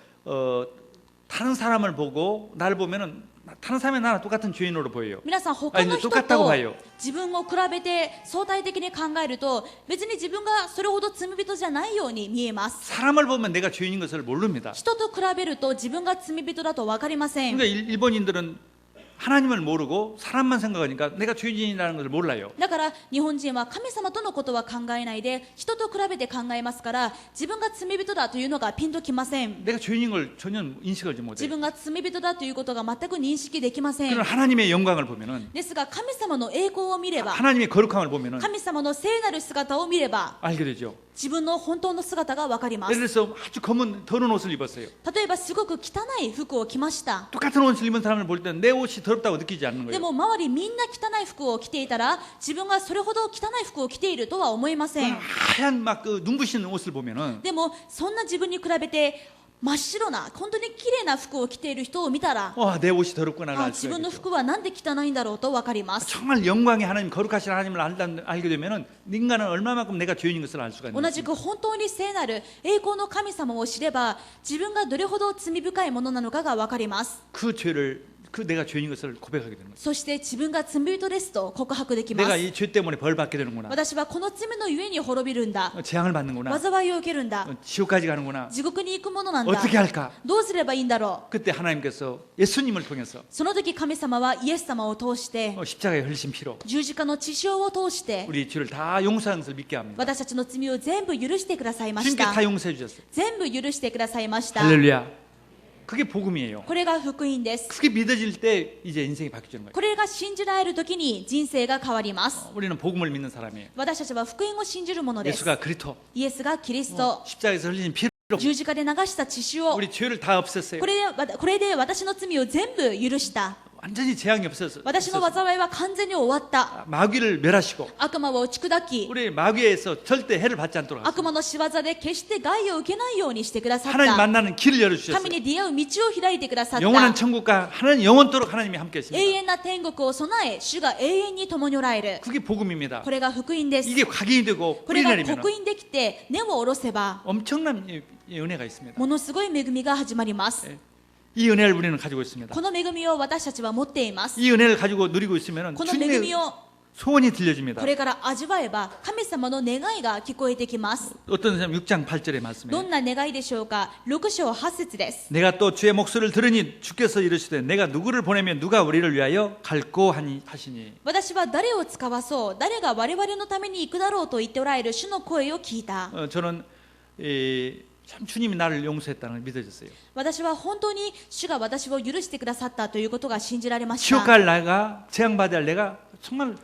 Speaker 1: 다른 사람을 보고 나를 보면은 다른 사람이 나랑 똑같은 죄인으로 보여요.
Speaker 2: 皆さん他の人
Speaker 1: 똑같다고
Speaker 2: と
Speaker 1: 봐요.
Speaker 2: 自分を比べて相対的に考えると別に自分がそれほど罪人じゃないように見えます。
Speaker 1: 사람을 보면 내가 죄인인 것을 모릅니다.
Speaker 2: 人と比べると自分が罪人だと分かりません。
Speaker 1: 그러니까 일본인들은 하나님을 모르고 사람만 생각하니까 내가 죄인이라는 것을 몰라요.
Speaker 2: だから日本人は神様とのことは考えないで人と比べて考えますから、自分が罪人だというのがピンときません。
Speaker 1: 내가 죄인인 걸 전혀 인식하지
Speaker 2: 自
Speaker 1: 못해요.
Speaker 2: 分が罪人だということが全く認識できません。
Speaker 1: 그런 하나님의 영광을 보면은,
Speaker 2: ですが神様の栄光を見れば、
Speaker 1: 하나님의 거룩함을 보면은
Speaker 2: 神様の聖なる姿を見れば
Speaker 1: 알게 되죠.
Speaker 2: 自分の本当の姿が分かりま
Speaker 1: 예를
Speaker 2: す。
Speaker 1: 들어서 아주 검은 더러운 옷을 입었어요.
Speaker 2: 例えばすごく汚い服を着ました。
Speaker 1: 똑같은 옷을 입은 사람을 볼 때는 내 옷이 더럽다고 느끼지 않는
Speaker 2: で
Speaker 1: 거예요.
Speaker 2: も周りみんな汚い服を着ていたら自分がそれほど汚い服を着ているとは思いません。
Speaker 1: 하얀 막 그 눈부신 옷을 보면은
Speaker 2: でもそんな自分に比べて真っ白な本当に綺麗な服を着ている人を見たら、
Speaker 1: 내 옷이 더럽구나를 알
Speaker 2: 自
Speaker 1: 수가
Speaker 2: 分の
Speaker 1: 있죠.
Speaker 2: 服はなんで汚いんだろうと分かります。
Speaker 1: 정말 영광의 하나님, 거룩하신 하나님을 알게 되면은 인간은 얼마만큼 내가 죄인인 것을 알 수가 있는
Speaker 2: 同じ
Speaker 1: 거예요.
Speaker 2: く本当に聖なる栄光の神様を知れば自分がどれほど罪深いものなのかが分かります。
Speaker 1: 그 죄를 내가 죄인인 것을 고백하게 되는 거예요.
Speaker 2: そして自分が罪人ですと告白できま
Speaker 1: 내가
Speaker 2: す。
Speaker 1: 이 죄 때문에 벌 받게 되는구나.
Speaker 2: 私はこの罪のゆえに滅びるんだ。
Speaker 1: 재앙을 받는구나.
Speaker 2: 災いを受けるんだ。
Speaker 1: 지옥까지 가는구나.
Speaker 2: 地獄に行くものなんだ。
Speaker 1: 어떻게 할까?
Speaker 2: どうすればいいんだろう。
Speaker 1: 그때 하나님께서 예수님을 통해서
Speaker 2: その時神様はイエス様を通して、
Speaker 1: 십자가에 흘리신 피로
Speaker 2: 十字架の血潮を通して
Speaker 1: 우리 죄를 다 용서하는 것을 믿게 합니다.
Speaker 2: 私たちの罪を全部許してくださいまし
Speaker 1: 주님께
Speaker 2: た。
Speaker 1: 다 용서해 주셨어요.
Speaker 2: 全部許してくださいました。
Speaker 1: 할렐루야. 그게 복음이에요.
Speaker 2: これが福音です。
Speaker 1: 그게 믿어질 때 이제 인생이 바뀌는 거예요.
Speaker 2: これが信じられる時に人生が変わります。
Speaker 1: 우리는 복음을 믿는 사람이에요.
Speaker 2: 私たちは福音を信じるものです。
Speaker 1: 예수가 그리스도,
Speaker 2: イエスがキリスト、
Speaker 1: 십자가에서 흘리신 피로
Speaker 2: 十字架で流した血潮、
Speaker 1: 우리 죄를 다 없앴어요.
Speaker 2: これで私の罪を全部許した。
Speaker 1: 완전히 재앙이 없었어요.
Speaker 2: 私の災いは完全に終わった。
Speaker 1: 마귀를 멸하시고
Speaker 2: 悪魔を打ち砕き、
Speaker 1: 우리 마귀에서 절대 해를 받지 않도록 하셨어요.
Speaker 2: 悪魔の仕業で決して害を受けないようにしてくださっ
Speaker 1: 하나님
Speaker 2: た。
Speaker 1: 만나는 길을 열어주셨어요.
Speaker 2: 神に出会う道を開いてくださっ
Speaker 1: 영원한
Speaker 2: た。
Speaker 1: 천국과 하나님 영원토록 하나님이 함께
Speaker 2: 永
Speaker 1: 했습니다.
Speaker 2: 遠な天国を備え、主が永遠に共におられる。
Speaker 1: 그게 복음입니다.
Speaker 2: これが福音です。
Speaker 1: 이게 각인이 되고
Speaker 2: これ
Speaker 1: 뿌리
Speaker 2: が
Speaker 1: 내리면
Speaker 2: 刻印できて根を下ろせば
Speaker 1: 엄청난 은혜가 있습니다.
Speaker 2: ものすごい恵みが始まります。
Speaker 1: 이 은혜를 우리는 가지고 있습니다.
Speaker 2: この恵みを私たちは持っています。
Speaker 1: 이 은혜를 가지고 누리고 있으면
Speaker 2: この恵み
Speaker 1: 주님의
Speaker 2: を
Speaker 1: 소원이 들려집니다.
Speaker 2: これから味わえば神様の願いが聞こえてきます。
Speaker 1: 어떤 사람 6장 8절의
Speaker 2: ど
Speaker 1: 말씀에
Speaker 2: んな願いでしょうか。6章8節です。
Speaker 1: 내가 또 주의 목소리를 들으니 주께서 이르시되 내가 누구를 보내면 누가 우리를 위하여 갈고 하시니
Speaker 2: 私は誰を使わそう、誰が我々のために行くだろうと言っておられる主の声を聞いた。
Speaker 1: 저는 참 주님이 나를 용서했다는 걸 믿어졌어요.
Speaker 2: 私は本当に主が私を許してくださったということが信じられまし
Speaker 1: 지옥
Speaker 2: た。
Speaker 1: 갈 내가 재앙받아야 할 내가 정말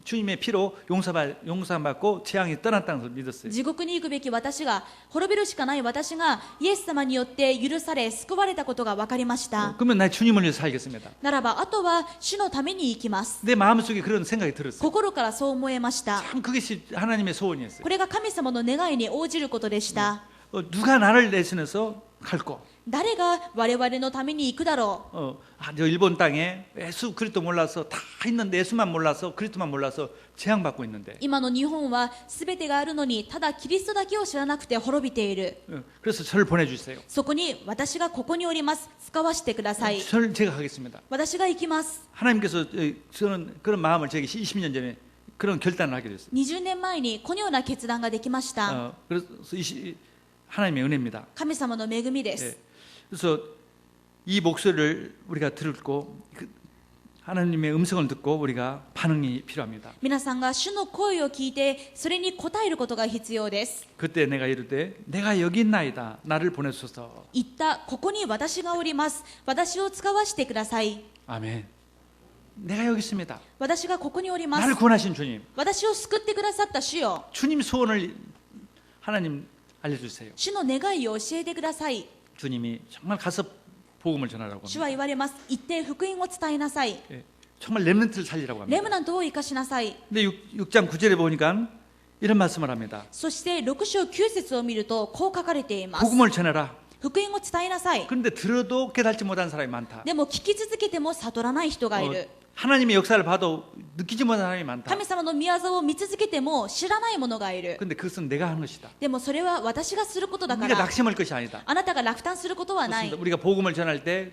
Speaker 1: 주님의 피로 용서받고 재앙이 떠났다는 걸 믿었어요.
Speaker 2: 地獄に行くべき私が、滅びるしかない私がイエス様によって許され救われたことが分かりました。
Speaker 1: 그러면 나 주님을 위해서 살겠습니다.
Speaker 2: ならばあとは主のために生きます。
Speaker 1: 내 마음속에 그런 생각이 들었어요.
Speaker 2: 心からそう思えました。
Speaker 1: 참 그것이 하나님의 소원이었어요.
Speaker 2: これが神様の願いに応じることでした。
Speaker 1: 누가 나를 대신해서 갈고
Speaker 2: 誰が我々のために行くだろう。
Speaker 1: 저 일본 땅에 예수 그리스도 몰라서 다 있는데 예수만 몰라서 그리스도만 몰라서 재앙받고 있는데
Speaker 2: 今の日本は全てがあるのに、ただキリストだけを知らなくて滅びている。
Speaker 1: 그래서 저를 보내주세요.
Speaker 2: そこに私がここにおります。使わせてください。
Speaker 1: 제가 가겠습니다.
Speaker 2: 私が行きます。
Speaker 1: 하나님께서 저는 그런 마음을 제게 20년 전에 그런 결단을 하게 됐어요.
Speaker 2: 20年前にこのような決断ができました。
Speaker 1: 그래서 하나님의 은혜입니다.
Speaker 2: 神様の恵みです。
Speaker 1: 예. 그래서 이 목소리를 우리가 듣고 하나님의 음성을 듣고 우리가 반응이 필요합니다.
Speaker 2: 皆さんが主の声を聞いて、それに応えることが必要です。
Speaker 1: 그때 내가 이르되 내가 여기 있나이다 나를 보내소서.
Speaker 2: 言った、ここに私がおります。私を使わせてください。
Speaker 1: 아멘. 내가 여기 있습니다.
Speaker 2: 私がここにおりま
Speaker 1: 나를
Speaker 2: す。
Speaker 1: 구원하신 주님.
Speaker 2: 私を救ってくださった主よ。
Speaker 1: 주님 소원을 하나님 알려주세요.
Speaker 2: 主の願いを教えてください。
Speaker 1: 주님이 정말 가서 복음을 전하라고
Speaker 2: 主は
Speaker 1: 합니다.
Speaker 2: 言われます。行って福音を伝えなさい。
Speaker 1: 예. 정말 렘넌트를 살리라고
Speaker 2: レ
Speaker 1: 합니다.
Speaker 2: ムナントを生かしなさい。
Speaker 1: 근데 6장 9절에 보니까 이런 말씀을 합니다.
Speaker 2: そして6章9節を見るとこう書かれています。
Speaker 1: 복음을 전해라.
Speaker 2: 福音を伝えなさい。
Speaker 1: 그런데 들어도 깨닫지 못한 사람이 많다.
Speaker 2: でも聞き続けても悟らない人がいる。
Speaker 1: 하나님의 역사를 봐도 느끼지 못한 사람이 많다.
Speaker 2: 神様の宮沢を見続けても知らない者がいる。
Speaker 1: 그런데 그것은 내가 하는 것이다.
Speaker 2: でもそれは私がすることだか
Speaker 1: 네가
Speaker 2: ら、
Speaker 1: 낙심할 것이 아니다.
Speaker 2: あなたが落胆することはない
Speaker 1: 그렇습니다. 。 우리가 복음을 전할 때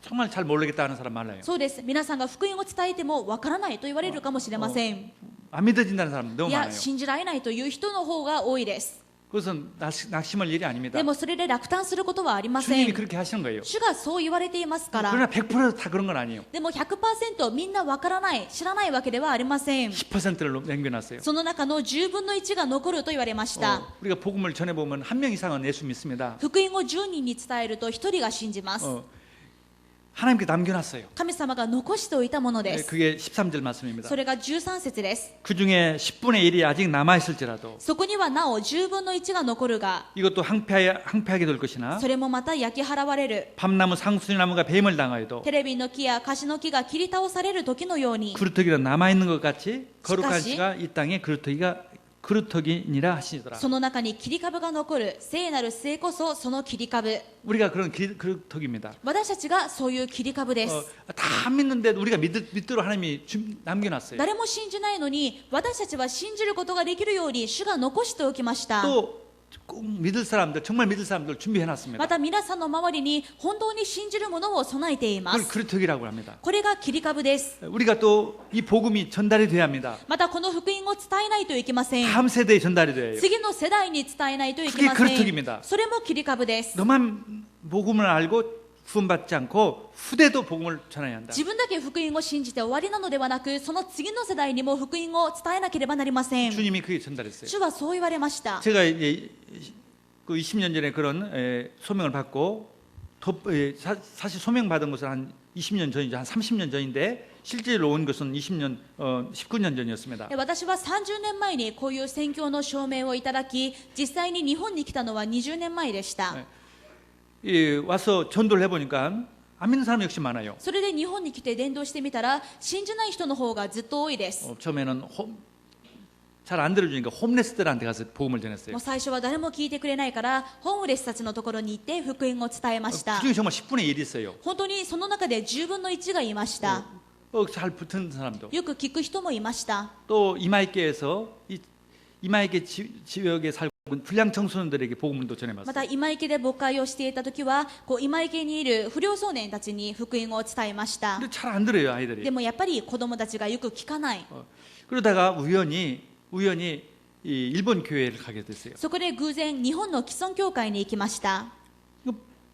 Speaker 1: 정말 잘 모르겠다 하는 사람 많아요.
Speaker 2: そうです。皆さんが福音を伝えてもわからないと言われるかもしれません。
Speaker 1: 안 믿어진다는 사람 너무
Speaker 2: いや、
Speaker 1: 많아요.
Speaker 2: 信じられないという人の方が多いです。
Speaker 1: 그것은 낙심할 일이 아닙니다.
Speaker 2: でもそれで落胆することはありませ
Speaker 1: 주님이
Speaker 2: ん。
Speaker 1: 그렇게 하시는 거예요.
Speaker 2: 主がそう言われていますから。
Speaker 1: 그러나 100%다 그런 건 아니에요.
Speaker 2: でも 100% みんなわからない、知らないわけではありません。
Speaker 1: 10%를 남겨놨어요.
Speaker 2: その中の10分の1が残ると言われました。
Speaker 1: 우리가 복음을 전해보면 한 명 이상은 예수 믿습니다.
Speaker 2: 福音を10人に伝えると1人が信じます。
Speaker 1: 하나님께 남겨놨어요.
Speaker 2: 神様が残しておいたもので
Speaker 1: 네,
Speaker 2: す。
Speaker 1: 그게 13절 말씀입니다.
Speaker 2: それが13節です。
Speaker 1: 그 중에 10분의 1이 아직 남아있을지라도
Speaker 2: そこにはなお10分の1が残るが、
Speaker 1: 이것도 항폐하게 될 것이나
Speaker 2: それもまた焼き払われる。
Speaker 1: 밤나무 상수리나무가 뱀을 당하여도
Speaker 2: テレビの木やカシの木が切り倒される時のように、
Speaker 1: 그루터기가 남아있는 것 같이 거룩한
Speaker 2: 시까지
Speaker 1: 씨가 이 땅에 그루터기니라 하시더라.
Speaker 2: その中に切り株が残る。聖なる末こそその切り株。
Speaker 1: 우리가 그런 그루터기입니다.
Speaker 2: 私たちがそういう切り株です。
Speaker 1: 다 안 믿는데 우리가 믿도록 하나님이 남겨놨어요.
Speaker 2: 誰も信じないのに私たちは信じることができるように主が残しておきました。
Speaker 1: 또 꼭 믿을 사람들, 정말 믿을 사람들 준비해놨습니다.
Speaker 2: また皆さんの周りに本当に信じるものを備えていま
Speaker 1: 그걸
Speaker 2: す。
Speaker 1: 그루터기라고 합니다.
Speaker 2: これが切り株です。
Speaker 1: 우리가 또 이 복음이 전달이 돼야 합니다.
Speaker 2: またこの福音を伝えないといけません。
Speaker 1: 다음 세대에 전달이 돼야 해요.
Speaker 2: 次の世代に伝えないといけま
Speaker 1: 그게
Speaker 2: せ
Speaker 1: 그루터기입니다.
Speaker 2: ん。それも切り株です。
Speaker 1: 너만 복음을 알고 구원받지 않고 후대도 복음을 전해야 한다.
Speaker 2: 自分だけ福音を信じて終わりなのではなく、その次の世代にも福音を伝えなければなりません。
Speaker 1: 주님이 그게 전달했어요.
Speaker 2: 主はそう言われました。
Speaker 1: 제가 이제 그 20년 전에 그런 소명을 받고 사실 소명 받은 것은 한 20년 전이죠. 한 30년 전인데 실제로 온 것은 19년 전이었습니다.
Speaker 2: 私は30年前にこういう宣教の証明をいただき、実際に日本に来たのは20年前でした。
Speaker 1: 와서 전도를 해보니까 안 믿는 사람 역시 많아요.
Speaker 2: それで日本に来て伝道してみたら、信じない人の方がずっと多いです。
Speaker 1: 처음에는 잘 안 들어주니까 홈레스들한테 가서 복음을 전했어요.
Speaker 2: もう最初は誰も聞いてくれないから、ホームレスたちのところに行って福音を伝えました。
Speaker 1: 그중에 정말 10분의 1이 있어요.
Speaker 2: 本当にその中で10分の1がいました。
Speaker 1: 잘 붙은 사람도.
Speaker 2: よく聞く人もいました。
Speaker 1: 또 이마이께에서 이마이께 지역에 살고 있는 불량 청소년들에게 복음도
Speaker 2: ま
Speaker 1: 전해봤어요.
Speaker 2: た今池で牧会をしていた時は、今池にいる不良少年たちに福音を伝えました。
Speaker 1: 근데 잘 안 들어요, 아이들이.
Speaker 2: でもやっぱり子供たちがよく聞かない。
Speaker 1: 그러다가 우연히 이 일본 교회를 가게 됐어요.
Speaker 2: そこで偶然日本の既存教会に行きました。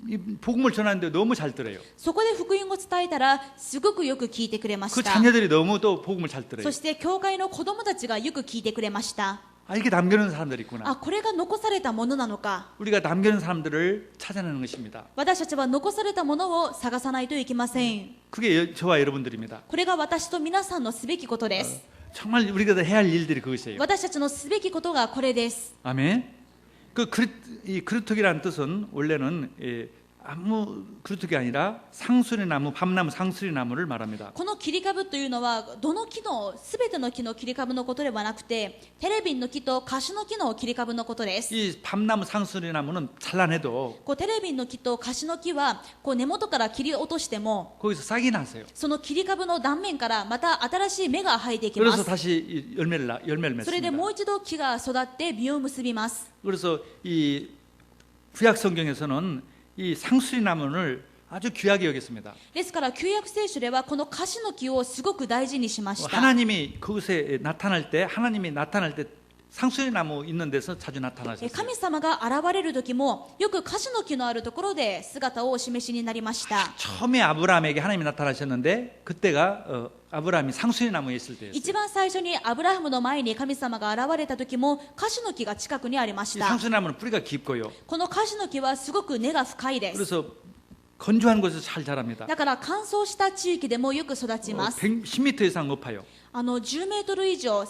Speaker 1: 이 복음을 전하는데 너무 잘 들어요.
Speaker 2: そこで福音を伝えたらすごくよく聞いてくれま
Speaker 1: 그
Speaker 2: した。
Speaker 1: 자녀들이 너무 또 복음을 잘 들어요.
Speaker 2: そして教会の子供たちがよく聞いてくれました。
Speaker 1: 아, 이렇게 남겨놓은 사람들이 있구나.
Speaker 2: あ、これが残されたものなのか。
Speaker 1: 우리가 남겨놓은 사람들을 찾아내는 것입니다.
Speaker 2: 私たちは残されたものを探さないといけません。
Speaker 1: 그게 저와 여러분들입니다.
Speaker 2: これが私と皆さんのすべきことです。
Speaker 1: 정말 우리가 해야 할 일들이 그것이에요.
Speaker 2: 私たちのすべきことがこれです。
Speaker 1: 아멘. 이 그루터기라는 뜻은 원래는 아무 그루트가 아니라 상수리 나무, 밤나무 상수리 나무를 말합니다.
Speaker 2: この切り株というのはどの木のすべての木の切り株のことではなくて、テレビンの木とカシの木の切り株のことです。
Speaker 1: 이 밤나무 상수리 나무는 찬란해도
Speaker 2: こうテレビンの木とカシの木はこう根元から切り落としても
Speaker 1: 거기서 싹이 나세요.
Speaker 2: その切り株の断面からまた新しい芽が生えていきま
Speaker 1: 그래서
Speaker 2: す。
Speaker 1: 다시 열매를
Speaker 2: それでも
Speaker 1: 맺습니다.
Speaker 2: う一度木が育って実を結びます。
Speaker 1: 그래서 이 구약 성경에서는 이 상수리 나무를 아주 귀하게 여겼습니다.
Speaker 2: ですから旧約聖書ではこのカシの木をすごく大事にしました。
Speaker 1: 하나님이 그곳에 나타날 때 상수리 나무 있는 데서 자주 나타나셨어요.
Speaker 2: 神様が現れる時もよくカシの木のあるところで姿をお示しになりました。
Speaker 1: 처음에 아브라함에게 하나님이 나타나셨는데 그때가 아브라함이 상수리 나무에 있을 때였어요.
Speaker 2: 一番最初にアブラハムの前に神様が現れた時もカシの木が近くにありまし
Speaker 1: 이
Speaker 2: た。
Speaker 1: 상수리 나무는 뿌리가 깊고요.
Speaker 2: このカシの木はすごく根が深いです。
Speaker 1: 그래서 건조한 곳에서 잘 자랍니다.
Speaker 2: だから乾燥した地域でもよく育ちます。
Speaker 1: 10m 이상 높아요.
Speaker 2: 10メートル以上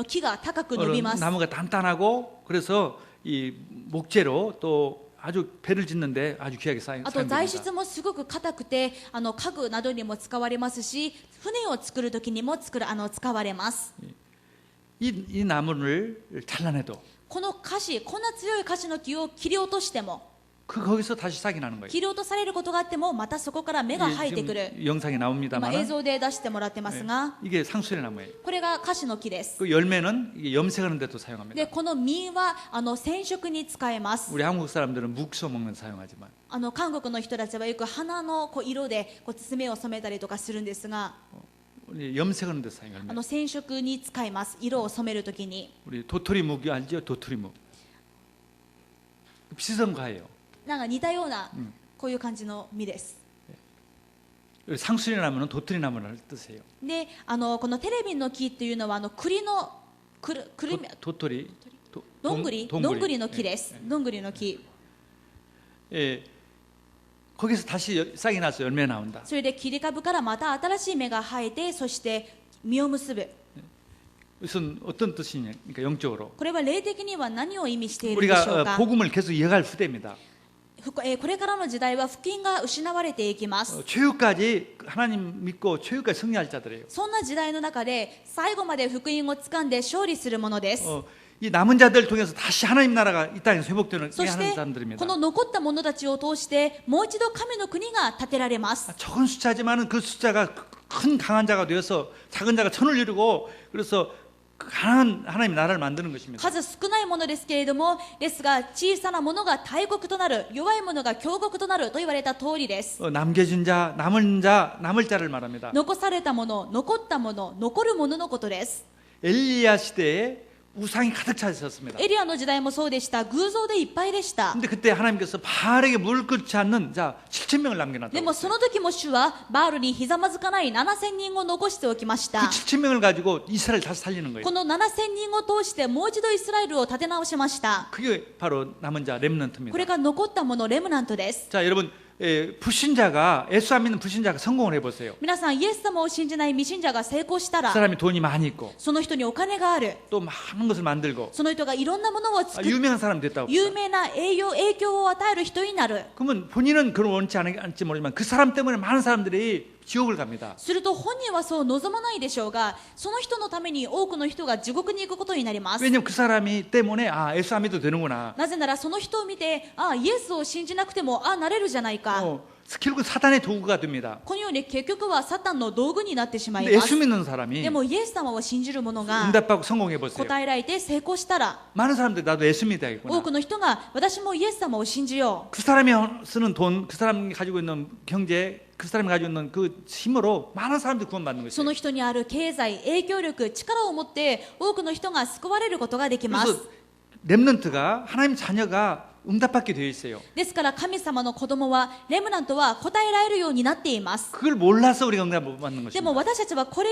Speaker 2: 木が高く伸びます。
Speaker 1: 나무가 단단하고 그래서 이 목재로 또 아주 배를 짓는데 아주 귀하게
Speaker 2: あと材
Speaker 1: 사용됩니다.
Speaker 2: 質もすごく硬くて家具などにも使われますし、船を作る時にも使われます。
Speaker 1: 이 나무를 잘라내도
Speaker 2: このカシ、こんな強いカシの木を切り落としても、
Speaker 1: 거기서 다시 싹이 나는 거예요.
Speaker 2: 切り落とされることがあってもまたそこから芽が生えてくる。
Speaker 1: 지금 영상에
Speaker 2: 今
Speaker 1: 나옵니다만
Speaker 2: 映像で出してもらってますが、
Speaker 1: 이게 상수리 나무예요.
Speaker 2: これがカシの木です。
Speaker 1: 그 열매는 이게 염색하는 데도 사용합니다.
Speaker 2: でこの実は染色に使えます。
Speaker 1: 우리 한국 사람들은 묵소 먹는 사용하지만
Speaker 2: 韓国の人たちはよく花の色で爪を染めたりとかするんですが、
Speaker 1: 우리 염색하는 데 사용합니다.
Speaker 2: 染色に使います。色を染めるときに。
Speaker 1: 우리 도토리묵이 알죠? 도토리묵. 비슷한 거예요.
Speaker 2: なんか似たようなこういう感じの実です。
Speaker 1: 상수리 나무는 도토리 나무를 뜻해요.
Speaker 2: でこのテレビンの木っていうのは栗の
Speaker 1: 도토리,
Speaker 2: どんぐりの木です。どんぐりの木。
Speaker 1: 예, 거기서 다시 싹이 나서 열매 나온다.
Speaker 2: それで切り株からまた新しい芽が生えて、そして実を結ぶ。
Speaker 1: 이것은 어떤 뜻이냐? 그러니까 영적으로
Speaker 2: これは霊的には何を意味しているでしょう
Speaker 1: 우리가
Speaker 2: か。
Speaker 1: 복음을 계속 이어갈 후대입니다.
Speaker 2: これからの時代は福音が失われていきます。
Speaker 1: 최후까지 하나님 믿고 최후까지 승리할 자들이에요.
Speaker 2: そんな時代の中で最後まで福音を掴んで勝利するものです。
Speaker 1: 이 남은 자들 통해서 다시 하나님 나라가 이 땅에서 회복되는
Speaker 2: そし
Speaker 1: 하는
Speaker 2: て
Speaker 1: 사람들입니다.
Speaker 2: この残った者たちを通してもう一度神の国が建てられます。
Speaker 1: 적은 숫자지만은 그 숫자가 큰 강한 자가 되어서 작은 자가 천을 이루고 그래서 강한 하나님 나라를 만드는 것입니다.
Speaker 2: 数少ないものですけれども、ですが小さなものが大国となる、弱いものが強国となると言われた通りです。
Speaker 1: 남겨진 자, 남을 자를 말합니다.
Speaker 2: 残されたもの、残ったもの、残るもののことです。
Speaker 1: 엘리야 시대에 우상이 가득 차 있었습니다.
Speaker 2: エリアの時代もそうでした。偶像でいっぱいでした。
Speaker 1: 근데 그때 하나님께서 바르게 물 끓지 않는 자 7,000명을
Speaker 2: で
Speaker 1: 남겨놨다고.
Speaker 2: もその時も主はバールにひざまずかない7000人を残しておきまし
Speaker 1: 그
Speaker 2: た。
Speaker 1: 7,000명을 가지고 이스라엘 다시 살리는 거예요.
Speaker 2: この7000人を通してもう一度イスラエルを立て直しました。
Speaker 1: 그게 바로 남은 자 렘넌트입니다.
Speaker 2: これが残ったもの、レムナントです。
Speaker 1: 자, 여러분 불신자가 예수 안 믿는 불신자가 성공을 해보세요.
Speaker 2: 皆さん、イエス様を信じない未信者が成功した
Speaker 1: 그
Speaker 2: ら、
Speaker 1: 사람이 돈이 많이 있고
Speaker 2: その人にお金がある。
Speaker 1: 또 많은 것을 만들고
Speaker 2: その人がいろんなものを作って
Speaker 1: 유명한 사람 됐다고.
Speaker 2: 有名な影響を与える人になる。
Speaker 1: 그러면 본인은 그걸 원치 않을지 모르지만 그 사람 때문에 많은 사람들이 지옥을 갑니다.
Speaker 2: すると本人はそう望まないでしょうが、その人のために多くの人が地獄に行くことになります。
Speaker 1: 왜냐면 그 사람이 때문에 예수 안 믿어도 되는구나.
Speaker 2: なぜならその人を見て、イエスを信じなくてもなれるじゃないか。
Speaker 1: 결국 사단의 도구가 됩니다.
Speaker 2: このように結局はサタンの道具になってしまい
Speaker 1: 근데
Speaker 2: ます
Speaker 1: 예수 。 믿는 사람이
Speaker 2: でもイエス様を信じる者が
Speaker 1: 응답받고 성공해 보세요.
Speaker 2: 答えられて成功したら、
Speaker 1: 많은 사람들이 나도 예수
Speaker 2: 多
Speaker 1: 믿어야겠구나.
Speaker 2: くの人が私もイエス様を信じよ
Speaker 1: 그 사람이 쓰는 돈, 그 사람이 가지고 있는 경제, 그 사람이 가지고 있는 그 힘으로 많은 사람들이 구원받는
Speaker 2: う。そ
Speaker 1: 것이에요.
Speaker 2: の人にある経済、影響力、力を持って多くの人が救われることができま
Speaker 1: 그래서
Speaker 2: す。
Speaker 1: 렘넌트가 하나님 자녀가 응답받게 되어 있어요.
Speaker 2: ですから神様の子供は、レムナントは答えられるようになっています。
Speaker 1: 그걸 몰라서 우리가 응답 못 받는
Speaker 2: でも
Speaker 1: 것입니다.
Speaker 2: 私たちはこれ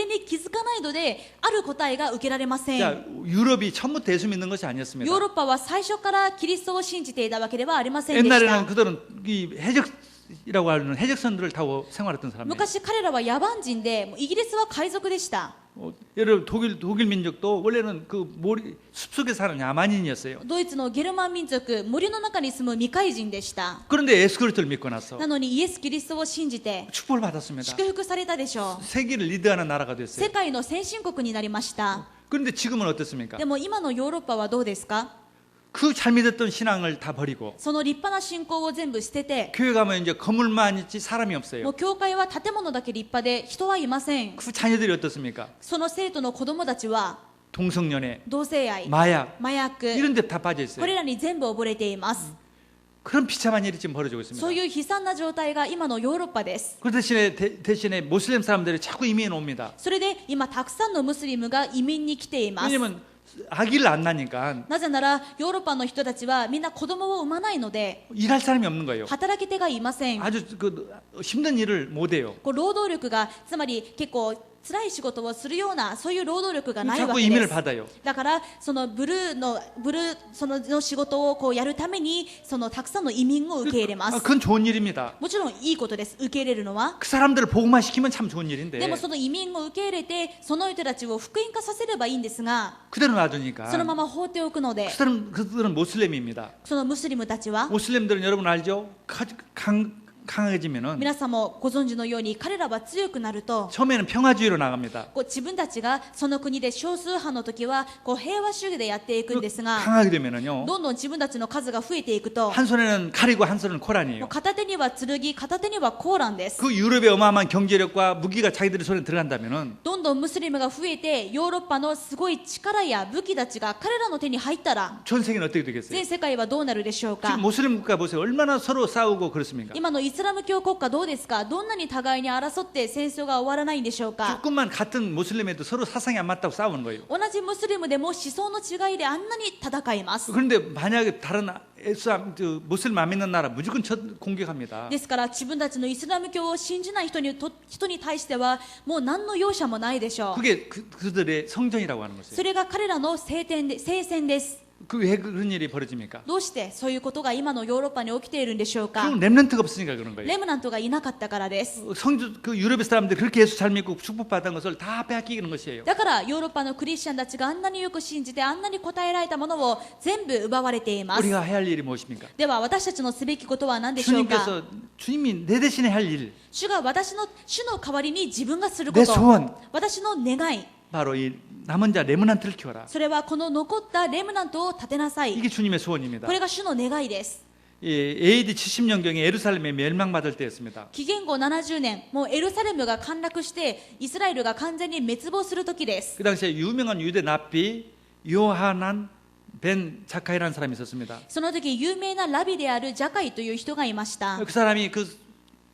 Speaker 2: に気づかないので、ある答えが受けられません。
Speaker 1: 자, 유럽이 처음부터 예수 믿는 것이 아니었습니다.
Speaker 2: ヨーロッパは最初からキリストを信じていたわけではありませんでした。
Speaker 1: 옛날에는 그들은 이 해적이라고 하는 해적선들을 타고 생활했던 사람이에요.
Speaker 2: 昔彼らは野蛮人で、イギリスは海賊でした。
Speaker 1: 여러분 독일 민족도 원래는 그 숲속에 사는 야만인이었어요.
Speaker 2: ドイツのゲルマン民族、森の中に住む未開人でした。
Speaker 1: 그런데 예수 그리스도를 믿고 나서
Speaker 2: なのにイエス・キリストを信じて
Speaker 1: 축복을 받았습니다.
Speaker 2: 祝福されたでしょう。
Speaker 1: 세계를 리드하는 나라가 됐어요.
Speaker 2: 世界の先進国になりました。
Speaker 1: 그런데 지금은 어떻습니까?
Speaker 2: でも今のヨーロッパはどうですか？
Speaker 1: 그 잘 믿었던 신앙을 다 버리고
Speaker 2: その立派な信仰を全部捨てて、
Speaker 1: 교회 가면 이제 건물만 있지 사람이
Speaker 2: も
Speaker 1: 없어요.
Speaker 2: う教会は建物だけ立派で人はいません。
Speaker 1: 그 자녀들이 어떻습니까?
Speaker 2: その生徒の子供たちは
Speaker 1: 동성연애,
Speaker 2: 同性愛、
Speaker 1: 마약
Speaker 2: 麻薬、
Speaker 1: 이런 데 다 빠져
Speaker 2: こ
Speaker 1: 있어요.
Speaker 2: れらに全部溺れています。
Speaker 1: 그런 비참한 일이 지금 벌어지고 있습니다.
Speaker 2: そういう悲惨な状態が今のヨーロッパです。
Speaker 1: 그 대신에 모슬렘 사람들이 자꾸 이민 옵니다.
Speaker 2: それで今たくさんのムスリムが移民に来ています。
Speaker 1: 왜냐면 아기를 안 낳으니까
Speaker 2: なぜならヨーロッパの人たちはみんな子供を産まないので
Speaker 1: 일할 사람이 없는 거예요.
Speaker 2: 働き手がいません。
Speaker 1: 아주 힘든 일을 못 해요.
Speaker 2: こう労働力がつまり結構辛い仕事をするようなそういう労働力がないわ
Speaker 1: 자꾸
Speaker 2: け
Speaker 1: 이민을
Speaker 2: です
Speaker 1: 받아요.
Speaker 2: だからそのブルーその仕事をこうやるためにそのたくさんの移民を受け入れます。
Speaker 1: 그건 좋은 일입니다.
Speaker 2: もちろんいいことです。受け入れるのは。
Speaker 1: 그 사람들을 복음화 시키면 참 좋은 일인데
Speaker 2: でもその移民を受け入れてその人たちを福音化させればいいんですが
Speaker 1: 그대로 놔두니까
Speaker 2: そのまま放っておくので
Speaker 1: 그들은 모슬렘입니다.
Speaker 2: そのムスリムたちは
Speaker 1: 모슬렘들은 여러분 알죠? 강해지면은
Speaker 2: 皆さんもご存知のように彼らは強くなると
Speaker 1: 처음에는 평화주의로 나갑니다.
Speaker 2: こう自分たちがその国で少数派の時はこう平和主義でやっていくんですが
Speaker 1: 강하게 되면은요
Speaker 2: どんどん自分たちの数が増えていくと
Speaker 1: 한 손에는 칼이고 한 손에는
Speaker 2: もう
Speaker 1: 코란이에요.
Speaker 2: 片手には剣片手にはコーランです。
Speaker 1: 그 유럽의 어마어마한 경제력과 무기가 자기들의 손에 들어간다면은
Speaker 2: どんどんムスリムが増えてヨーロッパのすごい力や武器たちが彼らの手に入ったら
Speaker 1: 전 세계는 어떻게 되겠어요?
Speaker 2: 全世界はどうなるでしょう
Speaker 1: 지금
Speaker 2: か。
Speaker 1: 모슬렘 국가 보세요. 얼마나 서로 싸우고 그렇습니까?
Speaker 2: 今のイスラム教国家どうですか。どんなに互いに争って戦争が終わらないんでしょうか。
Speaker 1: 조금만 같은 모슬렘에도 서로 사상이 안 맞다고 싸우는 거예요.
Speaker 2: 同じムスリムでも思想の違いであんなに戦います。
Speaker 1: 그런데 만약에 다른 모슬렘 안 믿는 나라 무조건 공격합니다.
Speaker 2: ですから自分たちのイスラム教を信じない人に対してはもう何の容赦もないでしょう。
Speaker 1: 그게 그들의 성전이라고 하는 것이에요.
Speaker 2: それが彼らの聖戦です。
Speaker 1: 왜 그런 일이 벌어집니까?
Speaker 2: どうしてそういうことが今のヨーロッパに起きているんでしょうか。
Speaker 1: 그럼 렘넌트가 없으니까 그런 거예요.
Speaker 2: レムナントがいなかったからです。
Speaker 1: 그 유럽의 사람들이 그렇게 예수 잘 믿고 축복받은 것을 다 빼앗기는 것이에요.
Speaker 2: だからヨーロッパのクリスチャンたちがあんなによく信じてあんなに答えられたものを全部奪われています。
Speaker 1: 우리가 해야 할 일이 무엇입니까?
Speaker 2: では私たちのすべきことは何でしょうか。
Speaker 1: 주님이 내 대신에 할 일,
Speaker 2: 主が主の代わりに自分がするこ
Speaker 1: 내
Speaker 2: と、
Speaker 1: 소원,
Speaker 2: 私の願い、
Speaker 1: 바로 이 남은 자 렘넌트를 키워라.
Speaker 2: それはこの残ったレムナントを立てなさい。
Speaker 1: 이게 주님의 소원입니다.
Speaker 2: これが主の願いです。
Speaker 1: AD 70년경에 예루살렘에 멸망받을 때였습니다.
Speaker 2: 紀元後70年、もうエルサレムが陥落してイスラエルが完全に滅亡する時です。
Speaker 1: 그 당시에 유명한 유대 납비 요하난 벤 자카이라는 사람이 있었습니다.
Speaker 2: その時有名なラビであるジャカイという人がいました。
Speaker 1: 그 사람이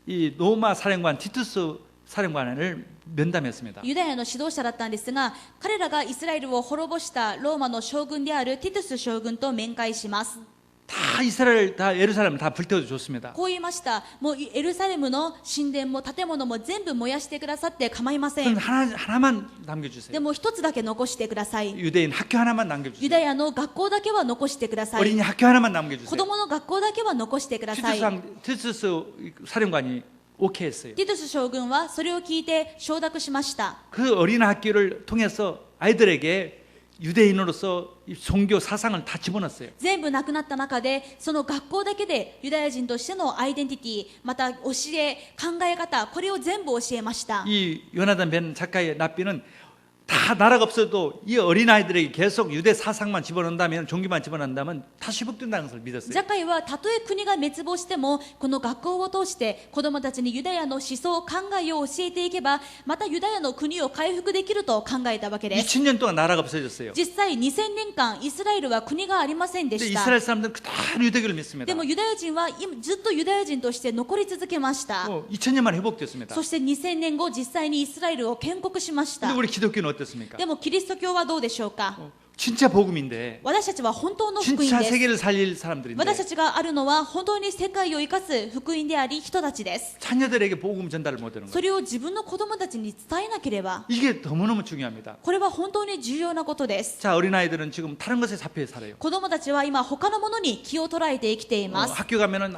Speaker 1: 이 로마 사령관 티투스 사령관을 면담했습니다.
Speaker 2: ユダヤの指導者だったんですが、彼らがイスラエルを滅ぼしたローマの将軍であるティトゥス将軍と面会します。
Speaker 1: 다 이스라엘 다 예루살렘 다 불태워 줬습니다.
Speaker 2: こう言いました。もうエルサレムの神殿も建物も全部燃やしてくださって構いません。
Speaker 1: 하나만 남겨주세요.
Speaker 2: でも一つだけ残してください。
Speaker 1: 유대인 학교 하나만
Speaker 2: ユ
Speaker 1: 남겨주세요.
Speaker 2: ダヤの学校だけは残してください。
Speaker 1: 어린이 학교 하나만
Speaker 2: 子
Speaker 1: 남겨주세요.
Speaker 2: 供の学校だけは残してください。
Speaker 1: 티투스 사령관이 오케이 했어요.
Speaker 2: ティトゥス将軍はそれを聞いて承諾しました。
Speaker 1: 그 어린 학교를 통해서 아이들에게 유대인으로서 종교 사상을 다 집어넣었어요.
Speaker 2: 全部なくなった中でその学校だけでユダヤ人としてのアイデンティティ、また教え、考え方、これを全部教えました。
Speaker 1: 이 요나단 벤 작가의 납비는 다 나라가 없어도 이 어린아이들에게 계속 유대 사상만 집어넣는다면 종교만 집어넣는다면 다 회복된다는 것을
Speaker 2: ジ
Speaker 1: 믿었어요.
Speaker 2: ャカイはたとえ国が滅亡してもこの学校を通して子どもたちにユダヤの思想考えを教えていけばまたユダヤの国を回復できると考えたわけです。
Speaker 1: 2000년 동안 나라가 없어졌어요.
Speaker 2: 実際2000年間イスラエルは国がありませんで
Speaker 1: 근데
Speaker 2: した。
Speaker 1: 이스라엘 사람들은 그대로 유대교를 믿습니다.
Speaker 2: でもユダヤ人はずっとユダヤ人として残り続けました。
Speaker 1: 2000년 만에 회복됐습니다.
Speaker 2: そして2000年後実際にイスラエルを建国しまし
Speaker 1: 근데
Speaker 2: た。
Speaker 1: 우리 기독교는 어떻습니까?
Speaker 2: でもキリスト教はどうでしょうか。
Speaker 1: 진짜 복음인데
Speaker 2: 私たちは本当の福音
Speaker 1: 진짜
Speaker 2: です。
Speaker 1: 세계를 살릴 사람들인데
Speaker 2: 私たちがあるのは本当に世界を生かす福音であり人たちです。
Speaker 1: 자녀들에게 복음 전달을 못하는 거예요.
Speaker 2: それを自分の子供たちに伝えなければ
Speaker 1: 이게 너무너무 중요합니다.
Speaker 2: これは本当に重要なことです。
Speaker 1: 자, 어린아이들은 지금 다른 것에 잡혀 살아요.
Speaker 2: 子供たちは今他のものに気を捉えて生きています。
Speaker 1: 학교 가면은